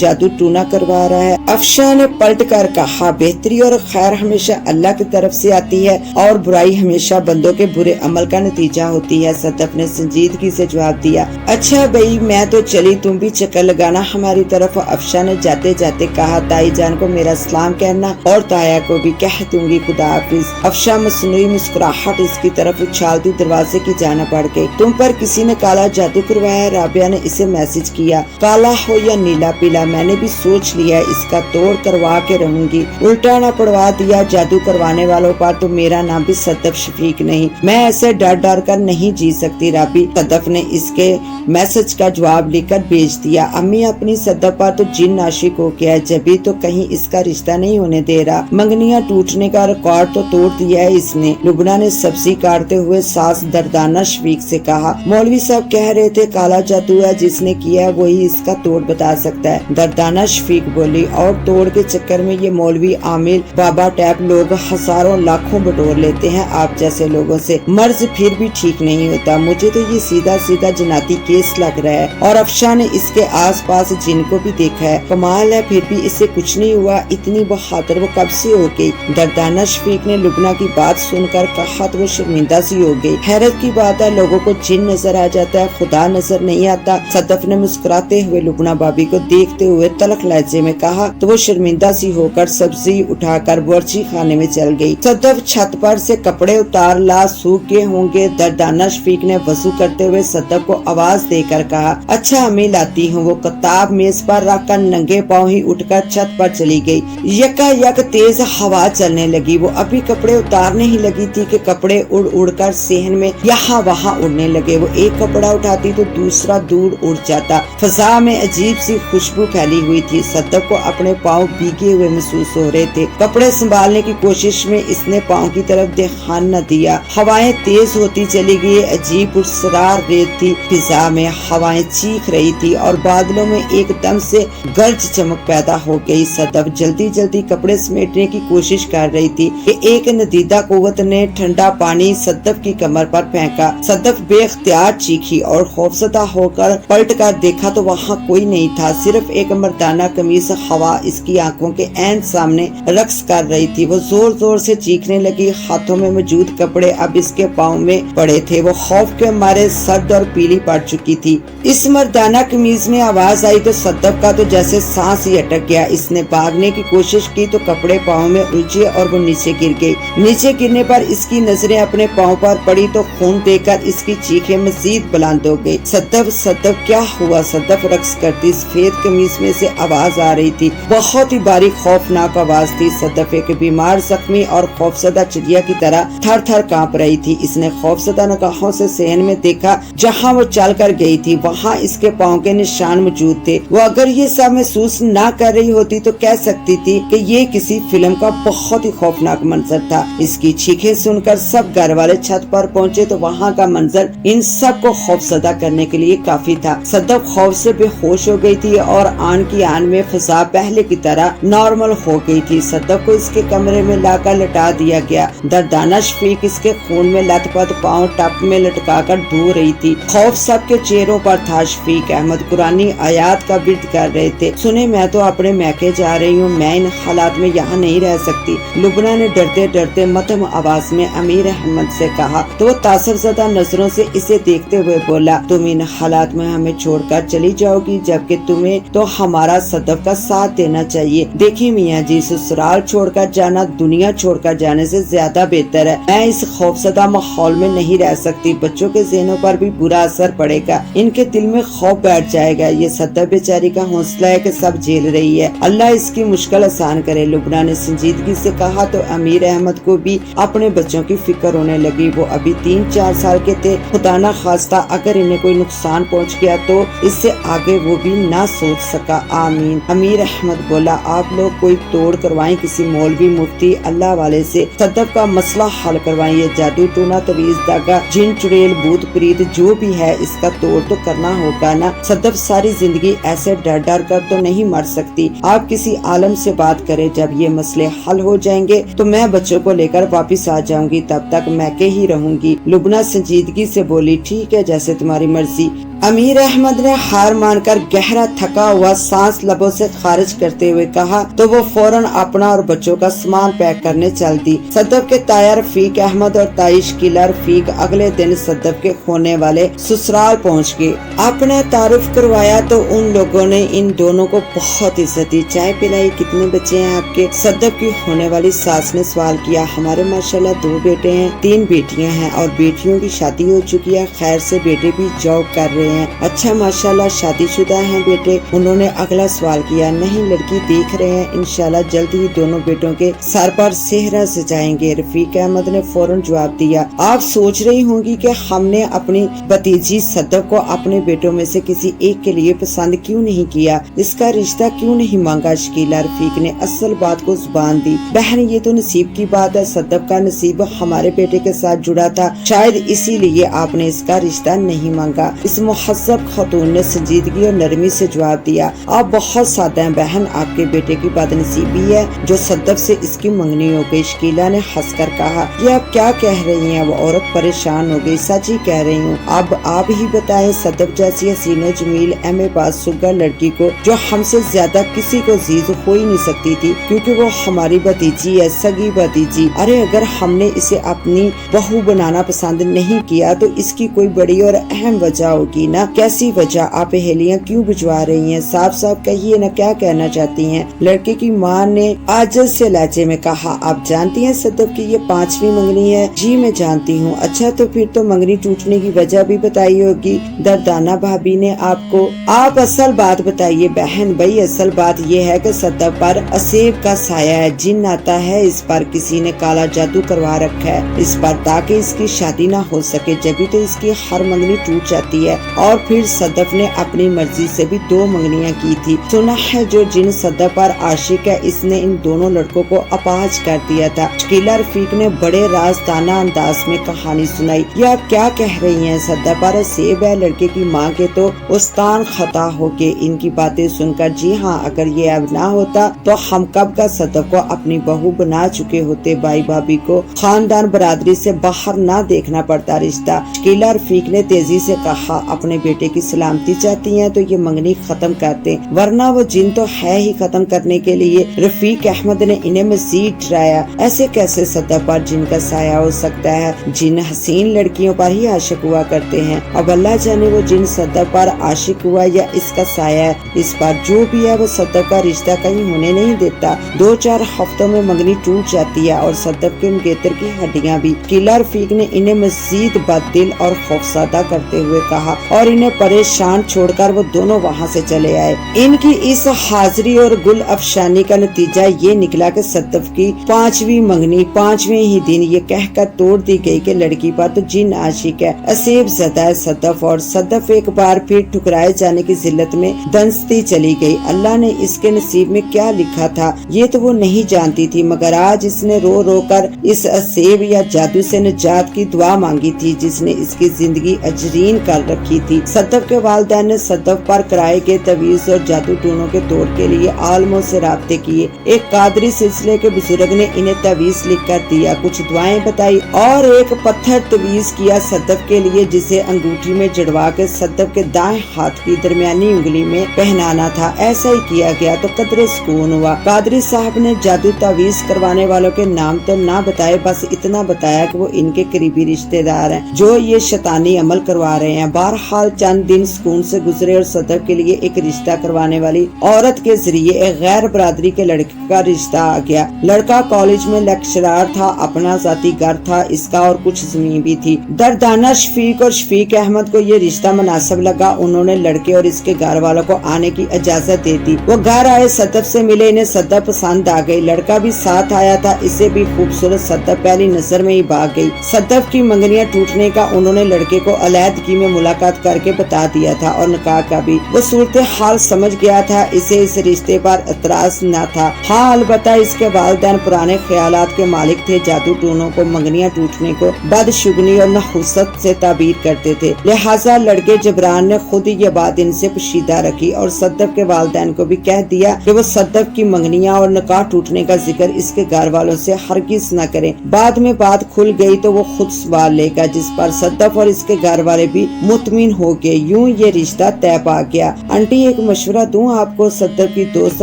जादू टूना करवा रहा है। अफशा ने पलट कर कहा, बेहतरी और खैर हमेशा अल्लाह की तरफ से आती है और बुराई हमेशा बंदों के बुरे अमल का नतीजा होती है। सदफ ने संजीदगी से जवाब दिया। अच्छा भाई, मैं तो चली, तुम भी चक्कर लगाना हमारी तरफ। अफशा ने जाते जाते कहा, ताई जान को मेरा सलाम कहना और ताया को भी कह दूंगी, खुदा हाफिज। अफशा मसनूई मुस्कुराहट इसकी तरफ उछालती दरवाजे की जाना पड़ गई। तुम पर किसी ने काला जादू करवाया? राबिया ने इसे मैसेज किया। काला हो या नीला पीला, मैंने भी सोच लिया, इसका तोड़ करवा के रहूंगी। उल्टा ना पड़वा दिया जादू करवाने वालों पर तो मेरा नाम भी सदफ शफीक नहीं। मैं ऐसे डर डर कर नहीं जी सकती राबी। सदफ ने इसके मैसेज का जवाब लिखकर भेज दिया। अम्मी अपनी सदफ पर तो जिन आशिक हो गया है, जब तो कहीं इसका रिश्ता नहीं होने दे रहा। मंगनियां टूटने का रिकॉर्ड तो तोड़ दिया है इसने। लुबना ने सब्जी काटते हुए सास दर्दाना शफीक से कहा, मौलवी साहब कह रहे थे काला जादू है, जिसने किया है वही इसका तोड़ बता सकता है। दर्दाना शफीक बोली, और तोड़ के चक्कर में ये मौलवी आमिर बाबा टैप लोग हजारों लाखों बटोर लेते हैं आप जैसे लोगों से। मर्ज फिर भी ठीक नहीं होता। मुझे तो ये सीधा सीधा जनाती केस लग रहा है। और अफशा ने इसके आस पास जिनको भी देखा है, कमाल है फिर भी इससे कुछ नहीं हुआ। इतनी बहादुर वो कब से हो गई? दर्दाना शफीक ने लुबना की बात सुनकर कहा तो वो शर्मिंदा सी हो गई। हैरत की बात है, लोगों को जिन नजर आ जाता है, खुदा नजर नहीं आता। सदफ ने मुस्कुराते हुए लुबना भाभी को देखते हुए तलख लहजे में कहा तो वो शर्मिंदा सी होकर सब्जी उठाकर बावर्ची खाने में चल गई। सदफ छत पर से कपड़े उतार ला, सूख गए होंगे। दर्दाना शफीक ने वजू करते हुए सदफ को आवाज देकर कहा, अच्छा अम्मी लाती हूँ। वो किताब मेज पर रखकर नंगे पाँव ही उठकर छत पर चली गई। यकायक तेज हवा चलने लगी। वो अभी कपड़े उतारने ही लगी थी कि कपड़े उड़ उड़कर सेहन में यहाँ वहाँ उड़ने लगे। वो एक कपड़ा उठाती तो दूसरा दूर उड़ जाता। फजा में अजीब सी खुशबू फैली हुई थी। सदफ को अपने पाँव भीगे हुए महसूस हो रहे थे। कपड़े संभालने की कोशिश में इसने पाँव की तरफ ध्यान न दिया। हवाएं तेज होती चली गई। अजीब पुरसरार रेत थी। फिजा में हवाएं चीख रही थी और बादलों में एकदम से गर्ज चमक पैदा हो गई। सदफ जल्दी जल्दी कपड़े समेटने की कोशिश कर रही थी कि एक नदीदा कुव्वत ने ठंडा पानी सदफ की कमर पर फेंका। सदफ बेख्तियार चीखी और खौफजदा होकर पलट कर देखा तो वहाँ कोई नहीं था, सिर्फ एक मर्दाना कमीज हवा इसकी आंखों के ऐन सामने रक्स कर रही थी। वो जोर जोर से चीखने लगी। हाथों में मौजूद कपड़े अब इसके पाँव में पड़े थे। वो खौफ के मारे सर्द और पीली पड़ चुकी थी। इस मर्दाना कमीज में आवाज आई तो सदफ का तो जैसे सांस ही अटक गया। इसने भागने की कोशिश की तो कपड़े पाँव में उलझे और वो नीचे गिर गई। नीचे गिरने पर इसकी नजरें अपने पाँव पर पड़ी तो खून देकर इसकी चीखें मजीद बुलंद हो गई। सदफ सदफ क्या हुआ? सदफ रक्स करती सफेद कमीज में से आवाज आ रही थी। बहुत ही बारीक खौफनाक आवाज थी। सदफ एक बीमार जख्मी और खौफजदा चिड़िया की तरह थर थर कांप रही थी। इसने खौफजदा निगाहों से सेहन में देखा। जहाँ वो चल कर गई थी वहाँ इसके पाँव के निशान मौजूद थे। वो अगर ये सब महसूस न कर रही होती तो कह सकती थी कि ये किसी फिल्म का बहुत ही खौफनाक मंजर था। इसकी चीखें सुनकर सब घर वाले छत पर पहुँचे तो वहाँ का मंजर इन सब को खौफजदा करने के लिए काफी था। सदफ खौफ से बेहोश हो गई थी और आन की आन में फजा पहले की तरह नॉर्मल हो गई थी। सदफ को इसके कमरे में लाकर लटा दिया गया। दर्दाना शफीक इसके खून में लथपथ पाँव टप में लटका कर धो रही थी। खौफ सबके चेहरों पर था। शफीक अहमद कुरानी आयात का विर्द कर रहे थे। सुने, मैं तो अपने मैके जा रही हूँ, मैं इन हालात में यहाँ नहीं रह सकती। लुबना ने डरते डरते करते मध्यम आवाज में अमीर अहमद से कहा तो वो तासुरज़दा नजरों से इसे देखते हुए बोला, तुम इन हालात में हमें छोड़कर चली जाओगी जबकि तुम्हें तो हमारा सदफ का साथ देना चाहिए। देखिए मियाँ जी, ससुराल छोड़कर जाना दुनिया छोड़कर जाने से ज्यादा बेहतर है। मैं इस खौफजदा माहौल में नहीं रह सकती, बच्चों के ज़हनों पर भी बुरा असर पड़ेगा, इनके दिल में खौफ बैठ जाएगा। ये सदफ बेचारी का हौसला है कि सब झेल रही है, अल्लाह इसकी मुश्किल आसान करे। लुबना ने संजीदगी से कहा तो अमीर अहमद को भी अपने बच्चों की फिक्र होने लगी। वो अभी 3-4 साल के थे, खुदा न खास्ता अगर इन्हें कोई नुकसान पहुंच गया तो इससे आगे वो भी ना सोच सका। आमीन। अमीर अहमद बोला, आप लोग कोई तोड़ करवाएं, किसी मौलवी मुफ्ती अल्लाह वाले से सदफ का मसला हल करवाएं। ये जादू टोना तवीज धागा जिन चुड़ैल भूत प्रीत जो भी है इसका तोड़ तो करना होगा ना। सदफ सारी जिंदगी ऐसे डर डर कर तो नहीं मर सकती। आप किसी आलम से बात करें, जब ये मसले हल हो जाएंगे तो मैं बच्चों को लेकर वापस आ जाऊंगी, तब तक मैके ही रहूंगी। लुबना संजीदगी से बोली, ठीक है जैसे तुम्हारी मर्जी। अमीर अहमद ने हार मानकर गहरा थका हुआ सांस लबों से खारिज करते हुए कहा तो वो फौरन अपना और बच्चों का सामान पैक करने चल दी। सदफ के ताया रफीक अहमद और ताई शकीला रफीक अगले दिन सदफ के खोने वाले ससुराल पहुंच गए। आपने तारुफ करवाया तो उन लोगों ने इन दोनों को बहुत इज्जत दी, चाय पिलाई। कितने बच्चे हैं आपके? सदफ की होने वाली सास ने सवाल किया। हमारे माशाल्लाह 2 बेटे हैं, 3 बेटियां हैं और बेटियों की शादी हो चुकी है। खैर से बेटे भी जॉब कर रहे हैं। अच्छा माशाल्लाह शादीशुदा हैं बेटे? उन्होंने अगला सवाल किया। नहीं, लड़की देख रहे हैं, इंशाल्लाह जल्द ही दोनों बेटों के सर पर सेहरा सजाएंगे। रफीक अहमद ने फौरन जवाब दिया, आप सोच रही होंगी कि हमने अपनी भतीजी सदफ को अपने बेटों में से किसी एक के लिए पसंद क्यों नहीं किया, इसका रिश्ता क्यों नहीं मांगा। शकीला रफीक ने असल बात को जुबान दी। बहन ये तो नसीब की बात है, सदफ का नसीब हमारे बेटे के साथ जुड़ा था, शायद इसीलिए आपने इसका रिश्ता नहीं मांगा। इस मुहज्जब खातून ने संजीदगी और नरमी से जवाब दिया, आप बहुत सादा हैं बहन, आपके बेटे की बदनसीबी है जो सदफ से इसकी मंगनी हो गई। शकीला ने हंसकर कहा, ये आप क्या कह रही हैं? वो औरत परेशान हो गई। सच ही कह रही हूँ, अब आप ही बताएं, सदफ जैसी हसीनो जमील एम ए पास सुगर लड़की को जो हमसे ज्यादा किसी को जीज हो ही नहीं सकती थी, क्योंकि वो हमारी भतीजी है, सगी भतीजी। अरे अगर हमने इसे अपनी बहू बनाना पसंद नहीं किया तो इसकी कोई बड़ी और अहम वजह होगी ना। कैसी वजह? आप पहेलियां क्यों भिजवा रही हैं? साफ साफ कहिए ना, क्या कहना चाहती हैं? लड़के की माँ ने आजज से लहजे में कहा, आप जानती हैं सदफ की ये 5वीं मंगनी है? जी मैं जानती हूँ। अच्छा तो फिर तो मंगनी टूटने की वजह भी बताई होगी। दर्दाना भाभी ने आपको। आप असल बात बताइए बहन। भाई असल बात ये है कि सदफ पर असेब का साया है, जिन आता है, इस पर किसी ने काला जादू करवा रखा है इस पर, ताकि इसकी शादी ना हो सके, जब तो इसकी हर मंगनी टूट जाती है। और फिर सदफ ने अपनी मर्जी से भी 2 मंगनियां की थी। सुना है जो जिन सदफ पर आशिक है इसने इन दोनों लड़कों को अपाज कर दिया था। शकीला रफीक ने बड़े राजदाना अंदाज में कहानी सुनाई। ये आप क्या कह रही हैं? सदफ पर सेब है? लड़के की माँ के तो उस्तान खता हो के इनकी बातें सुनकर, जी हाँ, अगर ये अब ना होता तो हम कब का सदफ को अपनी बहू बना चुके होते। भाई भाभी को खानदान बरादरी से बाहर ना देखना पड़ता रिश्ता। शकीला रफीक ने तेजी से कहा, अपने बेटे की सलामती चाहती हैं तो ये मंगनी खत्म करते, वरना वो जिन तो है ही खत्म करने के लिए। रफीक अहमद ने इन्हें मजीद डराया। ऐसे कैसे सदफ पर जिन का साया हो सकता है? जिन हसीन लड़कियों पर ही आशिक हुआ करते हैं। अब अल्लाह जाने वो जिन सदफ पर आशिक हुआ या इसका साया है। इस पर जो भी है वो सदफ का रिश्ता कहीं होने नहीं देता। 2-4 हफ्तों में मंगनी टूट जाती है और सदफ के मंगेतर की हड्डियां भी। शकीला रफीक ने इन्हें मजीद बददिल और खौफजदा करते हुए कहा और इन्हें परेशान छोड़कर वो दोनों वहाँ से चले आए। इनकी इस हाजिरी और गुल अफशानी का नतीजा ये निकला कि सदफ की 5वीं मंगनी 5वें ही दिन ये कहकर तोड़ दी गई कि लड़की पर तो जिन आशिक है, असेब ज़दा है सदफ। और सदफ एक बार फिर ठुकराए जाने की जिल्लत में दंसती चली गई। अल्लाह ने इसके नसीब में क्या लिखा था ये तो वो नहीं जानती थी, मगर आज इसने रो रो कर इस असेब या जादू से निजात की दुआ मांगी थी जिसने इसकी जिंदगी अजरीन कर रखी थी। सद्दफ के वालिदैन ने सद्दफ पर कराए गए तवीज और जादू टूनों के तोड़ के लिए आलमों से राब्ते किए। एक कादरी सिलसिले के बुजुर्ग ने इन्हें तवीज लिख कर दिया, कुछ दुआएं बताई और एक पत्थर तवीज किया सद्दफ के लिए, जिसे अंगूठी में जड़वा के सद्दफ के दाएं हाथ की दरमियानी उंगली में पहनाना था। ऐसा ही किया गया तो कदरे सुकून हुआ। कादरी साहब ने जादू तवीज करवाने वालों के नाम तो ना बताए, बस इतना बताया कि वो इनके करीबी रिश्तेदार हैं जो ये शैतानी अमल करवा रहे हैं। बहरहाल चंद दिन सुकून से गुजरे और सद्दफ के लिए एक रिश्ता करवाने वाली औरत के जरिए एक गैर बरादरी के लड़के का रिश्ता आ गया। लड़का कॉलेज में लेक्चरर था, अपना जाती घर था इसका और कुछ जमीन भी थी। दर्दाना शफीक और शफीक अहमद को ये रिश्ता मुनासिब लगा। उन्होंने लड़के और इसके घर वालों को आने की इजाजत दे दी। वो घर आए, सद्दफ से मिले, इन्हें सद्दफ पसंद आ गई। लड़का भी साथ आया था, इसे भी खूबसूरत सद्दफ पहली नजर में ही भाग गई। सद्दफ की मंगनियां टूटने का उन्होंने लड़के को अलैदगी में मुलाकात करके बता दिया था और निकाह का भी। वो सूरत हाल समझ गया था, इसे इस रिश्ते पर एतराज न था। हाँ, अलबत्ता इसके वालिदैन पुराने ख्यालात के मालिक थे। जादू टूनों को मंगनियां टूटने को बदशुगनी और नहुसत से ताबीर करते थे। लिहाजा लड़के जबरान ने खुद ही ये बात इनसे पोशीदा रखी और सद्दफ के वालिदैन को भी कह दिया कि वो सद्दफ की मंगनियां और निकाह टूटने का जिक्र इसके घर वालों से हरगिज न करें। बाद में बात खुल गई तो वो खुद सवाल लेगा, जिस पर सद्दफ और इसके घर वाले भी मुतमिन हो गए। यूं ये रिश्ता तय पा गया। आंटी एक मशवरा दूं आपको, सद्दफ की दोस्त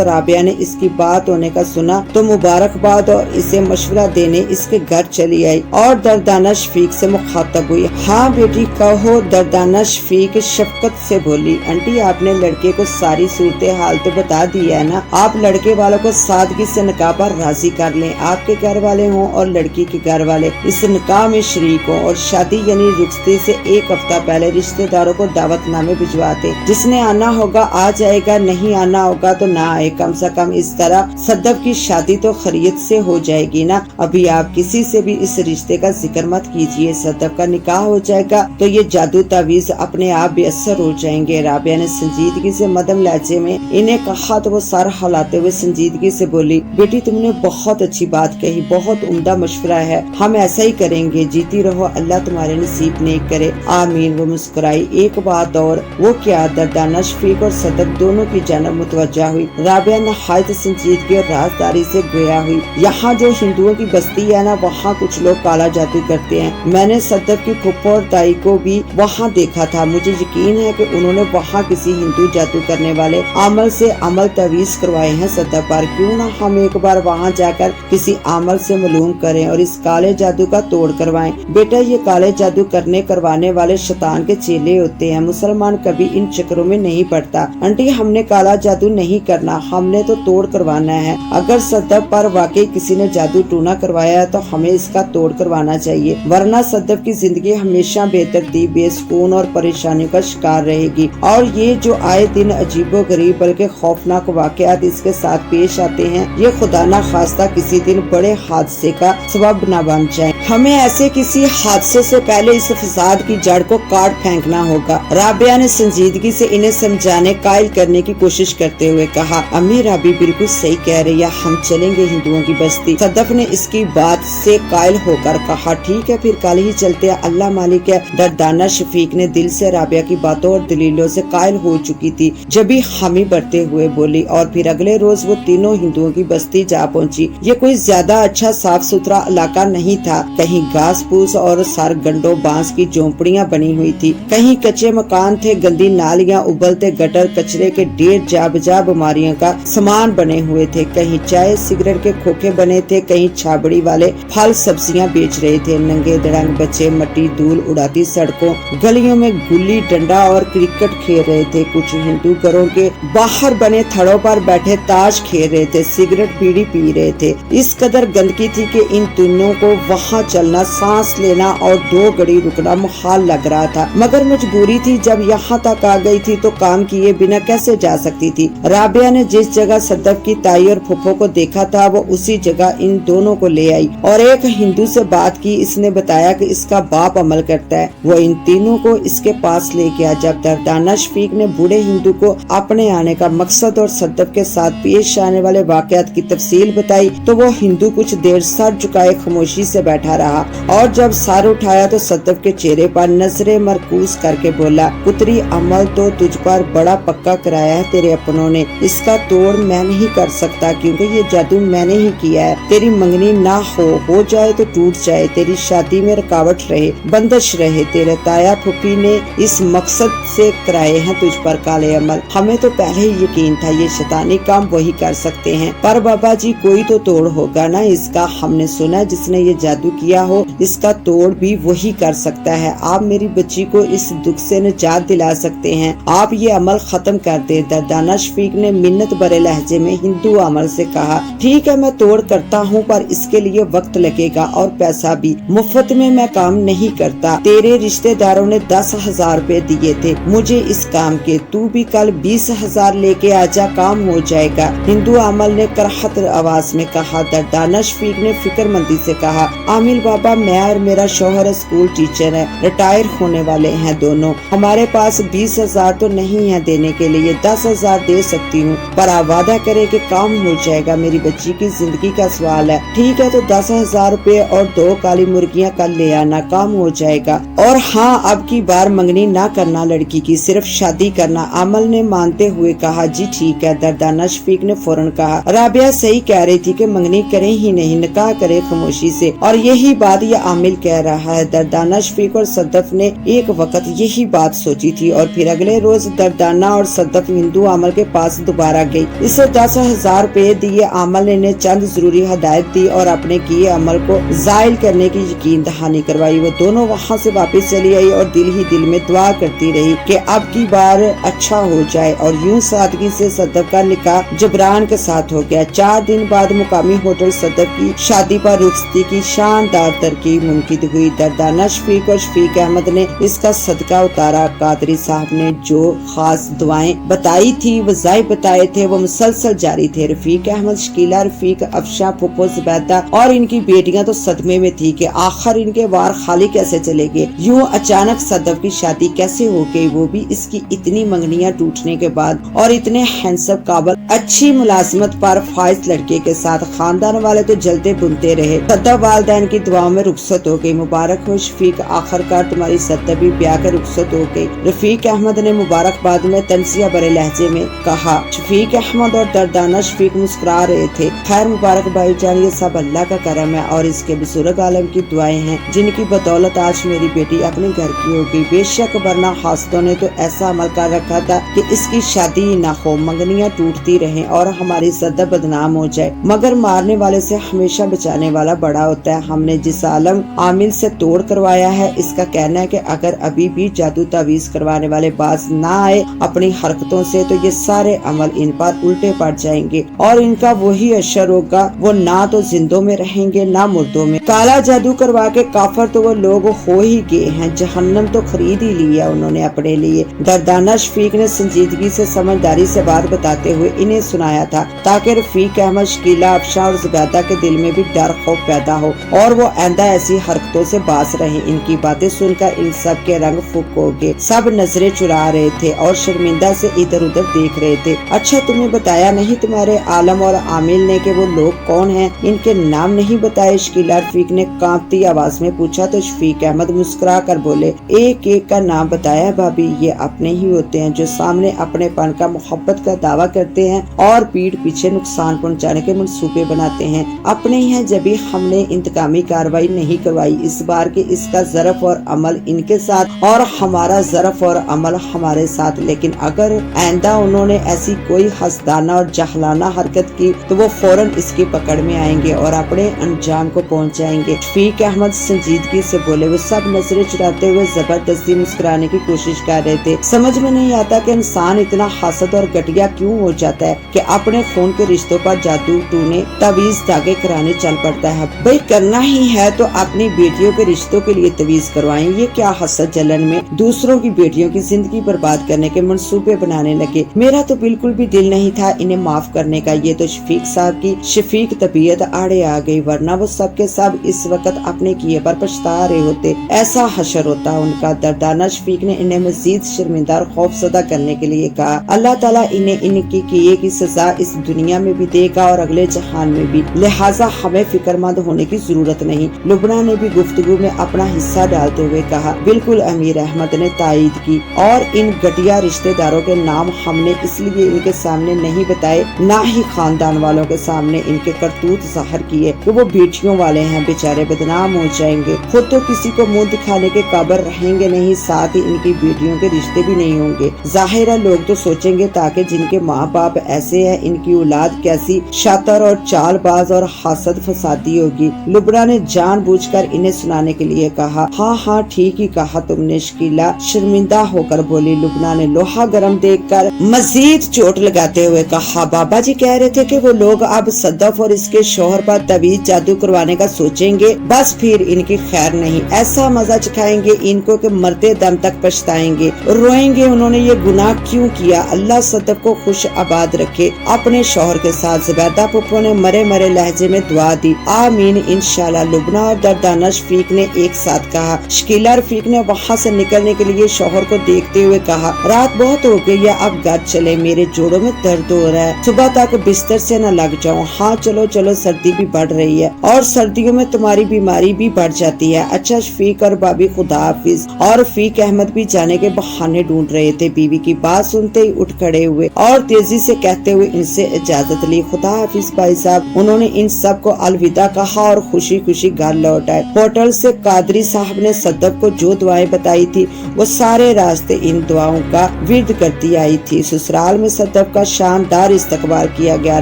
राबिया ने इसकी बात होने का सुना तो मुबारकबाद और इसे मशवरा देने इसके घर चली आई और दर्दाना शफीक से मुखातब हुई। हाँ बेटी कहो, दर्दाना शफीक शफकत से बोली। आंटी आपने लड़के को सारी सूरत हाल तो बता दी है ना, आप लड़के वालों को सादगी से निकाह पर राजी कर लें। आपके घर वाले हों और लड़की के घर वाले इस निकाह में शरीक हों और शादी यानी रुखसती से एक हफ्ता पहले रिश्तेदारों को दावतनामे भिजवा दे। जिसने आना होगा आ जाएगा, नहीं आना होगा तो ना आए। कम से कम इस तरह सद्दफ की शादी तो खैरियत से हो जाएगी ना। अभी आप किसी से भी इस रिश्ते का जिक्र मत कीजिए। सद्दफ का निकाह हो जाएगा तो ये जादू तावीज अपने आप बेअसर हो जाएंगे। राबिया ने संजीदगी से मदम लहजे में इन्हें कहा तो वो सर हिलाते हुए संजीदगी से बोली, बेटी तुमने बहुत अच्छी बात कही, बहुत उम्दा मशवरा है, हम ऐसा ही करेंगे। जीती रहो, अल्लाह तुम्हारे नसीब नेक करे, आमीन। वो मुस्कुराई। एक बात और, वो क्या? दर्दाना शफीक और सद्दफ दोनों की जानब मुतवज्जा हुई। राबिया नहायत संजीदगी और राजदारी से गोया हुई, यहाँ जो हिंदुओं की बस्ती है ना, वहाँ कुछ लोग काला जादू करते हैं। मैंने सद्दफ की फुप्पो और ताई को भी वहाँ देखा था। मुझे यकीन है कि उन्होंने वहाँ किसी हिंदू जादू करने वाले अमल से अमल तवीज करवाए हैं सद्दफ पर। क्यों ना हम एक बार वहाँ जाकर किसी अमल से मालूम करें और इस काले जादू का तोड़ करवाएं। बेटा ये काले जादू करवाने वाले शैतान के चेले होते हैं, मुसलमान कभी इन चक्करों में नहीं पड़ता। आंटी हमने काला जादू नहीं करना, हमने तो तोड़ करवाना है। अगर सद्दफ पर वाकई किसी ने जादू टूना करवाया है तो हमें इसका तोड़ करवाना चाहिए, वरना सद्दफ की जिंदगी हमेशा बेतरतीब, बेसुकून और परेशानियों का शिकार रहेगी। और ये जो आए दिन अजीबो गरीब बल्कि खौफनाक वाकयात इसके साथ पेश आते हैं, ये खुदा ना खास्ता किसी दिन बड़े हादसे का सबब न बन जाए। हमें ऐसे किसी हादसे से पहले इस फसाद की जड़ को काट फेंकना होगा। राबिया ने संजीदगी से इन्हें समझाने, कायल करने की कोशिश करते हुए कहा, अम्मी राबी बिल्कुल सही कह रही है, हम चलेंगे हिंदुओं की बस्ती। सद्दफ ने इसकी बात से कायल होकर कहा, ठीक है फिर कल ही चलते हैं, अल्लाह मालिक है। दर्दाना शफीक ने दिल से राबिया की बातों और दलीलों से कायल हो चुकी थी, जब भी हामी बढ़ते हुए बोली। और फिर अगले रोज वो तीनों हिंदुओं की बस्ती जा पहुंची। ये कोई ज्यादा अच्छा साफ सुथरा इलाका नहीं था, कहीं घास फूस और सरगंडो बांस की झोंपड़ियां बनी हुई थी, कहीं कच्चे मकान थे, गंदी नालियां, उबलते गटर, कचरे के ढेर, जा बजा बीमारियों का सामान बने हुए थे, कहीं चाय सिगरेट के खोखे बने थे, कहीं छाबड़ी वाले फल सब्जियां बेच रहे थे। नंगे दड़ंग बच्चे मट्टी धूल उड़ाती सड़कों गलियों में गुल्ली डंडा और क्रिकेट खेल रहे थे। कुछ हिंदू घरों के बाहर बने थड़ों पर बैठे ताश खेल रहे थे, सिगरेट बीड़ी पी रहे थे। इस कदर गंदगी थी कि इन तीनों को वहाँ चलना, सांस लेना और 2 घड़ी रुकना मुहाल लग रहा था, मगर मजबूरी थी। जब यहाँ तक आ गई थी तो काम किए बिना कैसे जा सकती थी। राबिया ने जिस जगह सद्दफ की ताई और फुफ्फो को देखा था, वो उसी जगह इन दोनों को ले आई और एक हिंदू से बात की। इसने बताया कि इसका बाप अमल करता है। वो इन तीनों को इसके पास ले गया। जब दर्दाना शफीक ने बूढ़े हिंदू को अपने आने का मकसद और सद्दफ के साथ पेश आने वाले वाकयात की तफसील बताई तो वो हिंदू कुछ देर सर झुकाए खामोशी से बैठा बैठा रहा और जब सर उठाया तो सदफ के चेहरे पर नजरें मरकूज करके बोला, पुत्री अमल तो तुझ पर बड़ा पक्का कराया है तेरे अपनों ने, इसका तोड़ मैं नहीं कर सकता क्योंकि ये जादू मैंने ही किया है। तेरी मंगनी ना हो जाए तो टूट जाए, तेरी शादी में रुकावट रहे, बंदिश रहे, तेरे ताया फुफी ने इस मकसद से कराए हैं तुझ पर काले अमल। हमें तो पहले ही यकीन था ये शैतानी काम वही कर सकते हैं, पर बाबा जी कोई तो तोड़ होगा ना इसका। हमने सुना जिसने ये जादू किया हो इसका तोड़ भी वही कर सकता है। आप मेरी बच्ची को इस दुख से निजात दिला सकते हैं, आप ये अमल खत्म कर दे। दर्दाना शफीक ने मिन्नत भरे लहजे में हिंदू अमल से कहा, ठीक है मैं तोड़ करता हूँ पर इसके लिए वक्त लगेगा और पैसा भी, मुफ्त में मैं काम नहीं करता। तेरे रिश्तेदारों ने 10,000 रुपए दिए थे मुझे इस काम के, तू भी कल 20,000 लेके आजा, काम हो जाएगा। हिंदू अमल ने करहत आवाज में कहा। दर्दाना शफीक ने फिक्रमंदी से कहा, आमिल बाबा मैं और मेरा शौहर स्कूल टीचर है, रिटायर होने वाले हैं दोनों, हमारे पास 20,000 तो नहीं है देने के लिए, 10,000 दे सकती हूँ पर आप वादा करे कि काम हो जाएगा, मेरी बच्ची की जिंदगी का सवाल है। ठीक है तो 10,000 रुपए और 2 काली मुर्गियाँ कल ले आना, काम हो जाएगा। और हाँ अब की बार मंगनी ना करना लड़की की, सिर्फ शादी करना। अमल ने मानते हुए कहा, जी ठीक है। दर्दाना शफीक ने फौरन कहा, राबिया सही कह रही थी कि मंगनी करे ही नहीं, निकाह करे खामोशी से, और यही बात ये आमिल कह रहा है। दर्दाना शफीक और सदफ ने एक वक्त यही बात सोची थी और फिर अगले रोज दर्दाना और सदफ हिंदू अमल के पास दोबारा गई। इसे 10,000 रुपए दिए। अमल ने चंद जरूरी हदायत दी और अपने किए अमल को जायल करने की यकीन दहानी करवाई। वो दोनों वहाँ से वापस चली आई और दिल ही दिल में दुआ करती रही कि अब की बार अच्छा हो जाए। और यूं सादगी से सदफ का निकाह जबरान के साथ हो गया। 4 दिन बाद मुकामी होटल सदफ की शादी पर रुखसती की शानदार तरकीब मुमकिन हुई। दर्दाना शफीक और शफीक अहमद ने इसका सदका उतारा। कादरी साहब ने जो खास दुआएं बताई थी, वज़ाइफ बताए थे, वो मुसलसल जारी थे। रफीक अहमद, शकीला, रफीक, अफशा, फुप्पो, ज़ुबैदा और इनकी बेटियां तो सदमे में थी कि आखिर इनके वार खाली कैसे चले गए, यूं अचानक सदफ की शादी कैसे हो गई, वो भी इसकी इतनी मंगनियां टूटने के बाद और इतने हैंडसम काबल अच्छी मुलाजमत पर फाइज लड़के के साथ। खानदान वाले तो जलते बुनते रहे। सदफ वालिदैन की दुआओं में रुखसत हो गई। मुबारक हो शफीक, आखिरकार तुम्हारी सदफ भी ब्याह के रुखसत हो गई। रफीक अहमद ने मुबारकबाद में तनसिया भरे लहजे में कहा। शफीक अहमद और दर्दाना शफीक मुस्कुरा रहे थे। खैर मुबारक भाई जान, ये सब अल्लाह का करम है और इसके बुजुर्ग आलम की दुआएं हैं जिनकी बदौलत आज मेरी बेटी अपने घर की हो गई। बेशक वरना हासदों ने तो ऐसा अमल कर रखा था कि इसकी शादी ही ना हो, मंगनियां टूटती रहें और हमारी सदफ बदनाम हो जाए। मगर मारने वाले से हमेशा बचाने वाला बड़ा होता है। हमने जिस आलम आमिल से तोड़ करवाया है, इसका कहना है कि अगर अभी भी जादू तावीज करवाने वाले बाज ना आए अपनी हरकतों से तो ये सारे अमल इन पर उल्टे पड़ जाएंगे और इनका वही असर होगा, वो ना तो जिंदों में रहेंगे ना मुर्दों में। काला जादू करवा के काफर तो वो लोग हो ही गए हैं, जहन्नम तो खरीद ही लिया उन्होंने अपने लिए। दर्दाना शफीक ने संजीदगी से समझदारी से बात बताते हुए इन्हें सुनाया था ताकि रफीक अहमद, शकीला, अफशा और ज़ुबैदा के दिल में भी डर खौफ पैदा हो और वो आइंदा ऐसी हरकतों से बाज रहे। इनकी बातें सुनकर इन सब के रंग फुक हो गए। सब नजरें चुरा रहे थे और शर्मिंदा से इधर उधर देख रहे थे। अच्छा तुम्हें बताया नहीं तुम्हारे आलम और आमिल ने कि वो लोग कौन हैं? इनके नाम नहीं बताए? शकीला रफीक ने कांपती आवाज में पूछा तो शफीक अहमद मुस्कुरा कर बोले, एक एक का नाम बताया भाभी, ये अपने ही होते हैं जो सामने अपने पन का मोहब्बत का दावा करते हैं और पीठ पीछे नुकसान पहुंचाने के मंसूबे बनाते हैं। अपने ही हैं जब भी हमने इंतकामी कार्रवाई नहीं करवाई इस बार के, इसका ज़रफ और अमल इनके साथ और हमारा ज़रफ और अमल हमारे साथ। लेकिन अगर आइंदा उन्होंने ऐसी कोई हसदाना और जहलाना हरकत की तो वो फौरन इसकी पकड़ में आएंगे और अपने अंजाम को पहुंच जाएंगे। शफीक अहमद संजीदगी से बोले। वो सब नजरें चुराते हुए जबरदस्ती मुस्कुराने की कोशिश कर रहे थे। समझ में नहीं आता कि इंसान इतना हासद और घटिया क्यों हो जाता है कि अपने खून के रिश्तों पर जादू टूने तवीज धागे कराने चल पड़ता है। भाई करना ही है तो अपनी बेटियों के रिश्तों के लिए तवीज करवाएं। ये क्या हसद जलन में दूसरों की बेटियों की जिंदगी बर्बाद करने के मंसूबे बनाने लगे। मेरा तो बिल्कुल भी दिल नहीं था इन्हें माफ करने का। ये तो शफीक साहब की शफीक तबीयत आड़े आ गई, वरना वो सब के सब इस वक्त अपने किए पर पछता रहे होते। ऐसा हशर होता उनका। दर्दाना शफीक ने इन्हें मजीद शर्मिंदा और खौफजदा करने के लिए कहा, अल्लाह ताला इन्हें इनकी किए की सजा इस दुनिया में भी देगा और अगले जहान में भी, लिहाजा हमें फिक्रमंद होने की जरूरत ضرورت نہیں۔ لبنہ نے بھی گفتگو میں اپنا حصہ ڈالتے ہوئے کہا، بالکل امیر احمد نے تائید کی، اور ان گھٹیا رشتہ داروں کے نام ہم نے اس لیے ان کے سامنے نہیں بتائے، نہ ہی خاندان والوں کے سامنے ان کے کرتوت ظاہر کیے کہ وہ بیٹیوں والے ہیں، بیچارے بدنام ہو جائیں گے، خود تو کسی کو منہ دکھانے کے قابل رہیں گے نہیں، ساتھ ہی ان کی بیٹیوں کے رشتے بھی نہیں ہوں گے۔ ظاہر ہے لوگ تو سوچیں گے تاکہ جن کے ماں باپ ایسے ہیں ان کی اولاد کیسی شاطر اور چال باز اور حاسد فسادی ہوگی۔ لبنہ نے جان بوجھ کر انہیں سنانے کے لیے کہا، ہاں ہاں ٹھیک ہی کہا تم نے۔ شکیلا شرمندہ ہو کر بولی۔ لبنہ نے لوہا گرم دیکھ کر مزید چوٹ لگاتے ہوئے کہا، بابا جی کہہ رہے تھے کہ وہ لوگ اب صدف اور اس کے شوہر پر طویل جادو کروانے کا سوچیں گے، بس پھر ان کی خیر نہیں، ایسا مزہ چکھائیں گے ان کو کہ مرتے دم تک پچھتائیں گے، روئیں گے انہوں نے یہ گناہ کیوں کیا۔ اللہ صدف کو خوش آباد رکھے اپنے شوہر کے ساتھ۔ زبیدہ پھپھو نے مرے مرے لہجے میں دعا دی، آمین انشاءاللہ۔ لبنہ اور دردانہ شفیق نے ایک ساتھ کہا۔ شکیلا رفیق نے وہاں سے نکلنے کے لیے شوہر کو دیکھتے ہوئے کہا، رات بہت ہو گئی ہے، اب گھر چلے، میرے جوڑوں میں درد ہو رہا ہے، صبح تک بستر سے نہ لگ جاؤں۔ ہاں چلو چلو، سردی بھی بڑھ رہی ہے اور سردیوں میں تمہاری بیماری بھی بڑھ جاتی ہے۔ اچھا شفیق اور بھابھی خدا حافظ۔ اور رفیق احمد بھی جانے کے بہانے ڈھونڈ رہے تھے۔ بیوی کی بات سنتے ہی اٹھ کھڑے ہوئے اور تیزی سے کہتے ہوئے ان سے اجازت لی، خدا حافظ بھائی صاحب۔ انہوں نے ان سب کو الوداع کہا اور خوشی خوشی گھر لوٹ آئے۔ ہوٹل سے قادری صاحب نے صدف کو جو دعائیں بتائی تھی وہ سارے راستے ان دعاؤں کا ورد کرتی آئی تھی۔ سسرال میں صدف کا شاندار استقبال کیا گیا،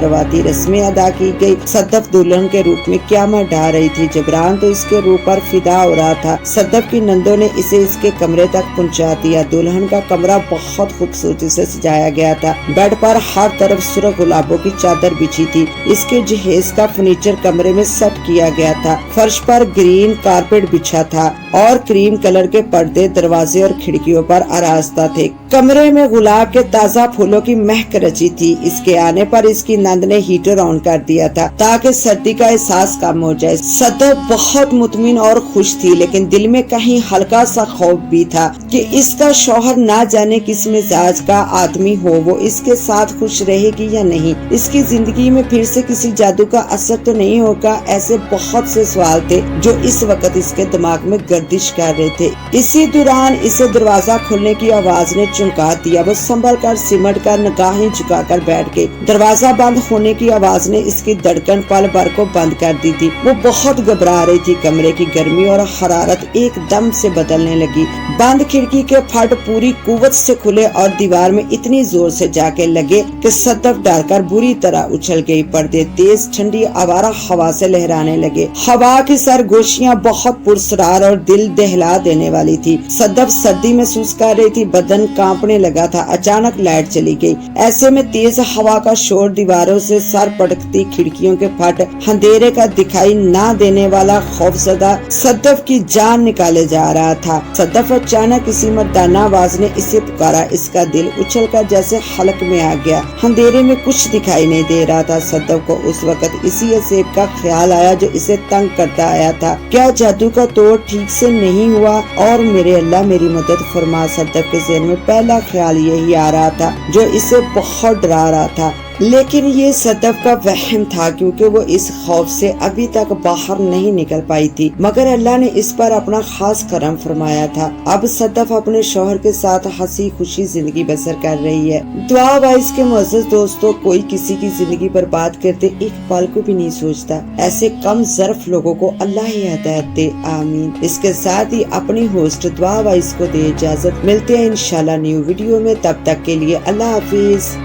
روایتی رسمیں ادا کی گئی۔ صدف دلہن کے روپ میں قیامت ڈھا رہی تھی، جبران تو اس کے روپ پر فدا ہو رہا تھا۔ صدف کی نندوں نے اسے اس کے کمرے تک پہنچا دیا۔ دلہن کا کمرہ بہت خوبصورتی سے سجایا گیا تھا، بیڈ پر ہر طرف سرخ گلابوں کی چادر بچھی تھی، اس کے جہیز کا فرنیچر کمرے میں سیٹ کیا گیا تھا، فرش پر گرین کارپیٹ بچھا تھا اور کریم کلر کے پردے دروازے اور کھڑکیوں پر آراستہ تھے۔ کمرے میں گلاب کے تازہ پھولوں کی مہک رچی تھی۔ اس کے آنے پر اس کی نند نے ہیٹر آن کر دیا تھا تاکہ سردی کا احساس کم ہو جائے۔ صدف بہت مطمئن اور خوش تھی، لیکن دل میں کہیں ہلکا سا خوف بھی تھا کہ اس کا شوہر نہ جانے کس مزاج کا آدمی ہو، وہ اس کے ساتھ خوش رہے گی یا نہیں، اس کی زندگی میں پھر سے کسی جادو کا اثر تو نہیں ہوگا۔ ایسے بہت سے سوال تھے جو اس وقت اس کے دماغ میں گردش کر رہے تھے۔ اسی دوران اسے دروازہ کھلنے کی آواز نے چونکا دیا۔ وہ سنبھل کر سمٹ کر نگاہیں جھکا کر بیٹھ گئی۔ دروازہ بند ہونے کی آواز نے اس کی دھڑکن پل بھر کو بند کر دی تھی۔ وہ بہت گھبرا رہی تھی۔ کمرے کی گرمی اور حرارت ایک دم سے بدلنے لگی۔ بند کھڑکی کے پھٹ پوری قوت سے کھلے اور دیوار میں اتنی زور سے جا کے لگے کہ صدف ڈر کر بری طرح اچھل گئی۔ پردے تیز ٹھنڈی آوارہ ہوا سے لہرانے لگے۔ ہوا کی سرگوشیاں بہت پرسرار اور دل دہلا دینے والی تھی۔ صدف سردی محسوس کر رہی تھی، بدن کانپنے لگا تھا۔ اچانک لائٹ چلی گئی۔ ایسے میں تیز ہوا کا شور، دیواروں سے سر پٹکتی کھڑکیوں کے پھٹ، اندھیرے کا دکھائی نہ دینے والا خوفزدہ صدف کی جان نکالے جا رہا تھا۔ صدف اچانک کسی مردانہ آواز نے اسے پکارا۔ اس کا دل اچھل کر جیسے حلق میں آ گیا۔ اندھیرے میں کچھ دکھائی نہیں دے رہا تھا۔ صدف کو اس وقت اسی عذاب کا خیال آیا جو اسے تنگ کرتا آیا تھا، کیا جادو کا توڑ ٹھیک سے نہیں ہوا؟ اور میرے اللہ میری مدد فرما۔ صدف کے ذہن میں پہلا خیال یہی آ رہا تھا جو اسے بہت ڈرا رہا تھا، لیکن یہ صدف کا وہم تھا کیونکہ وہ اس خوف سے ابھی تک باہر نہیں نکل پائی تھی، مگر اللہ نے اس پر اپنا خاص کرم فرمایا تھا۔ اب صدف اپنے شوہر کے ساتھ ہنسی خوشی زندگی بسر کر رہی ہے۔ دعا وائس کے معزز دوستوں، کوئی کسی کی زندگی برباد کرتے ایک پل کو بھی نہیں سوچتا۔ ایسے کم ظرف لوگوں کو اللہ ہی ہدایت دے، آمین۔ اس کے ساتھ ہی اپنی ہوسٹ دعا وائس کو دے اجازت، ملتے ہیں انشاءاللہ نیو ویڈیو میں، تب تک کے لیے اللہ حافظ۔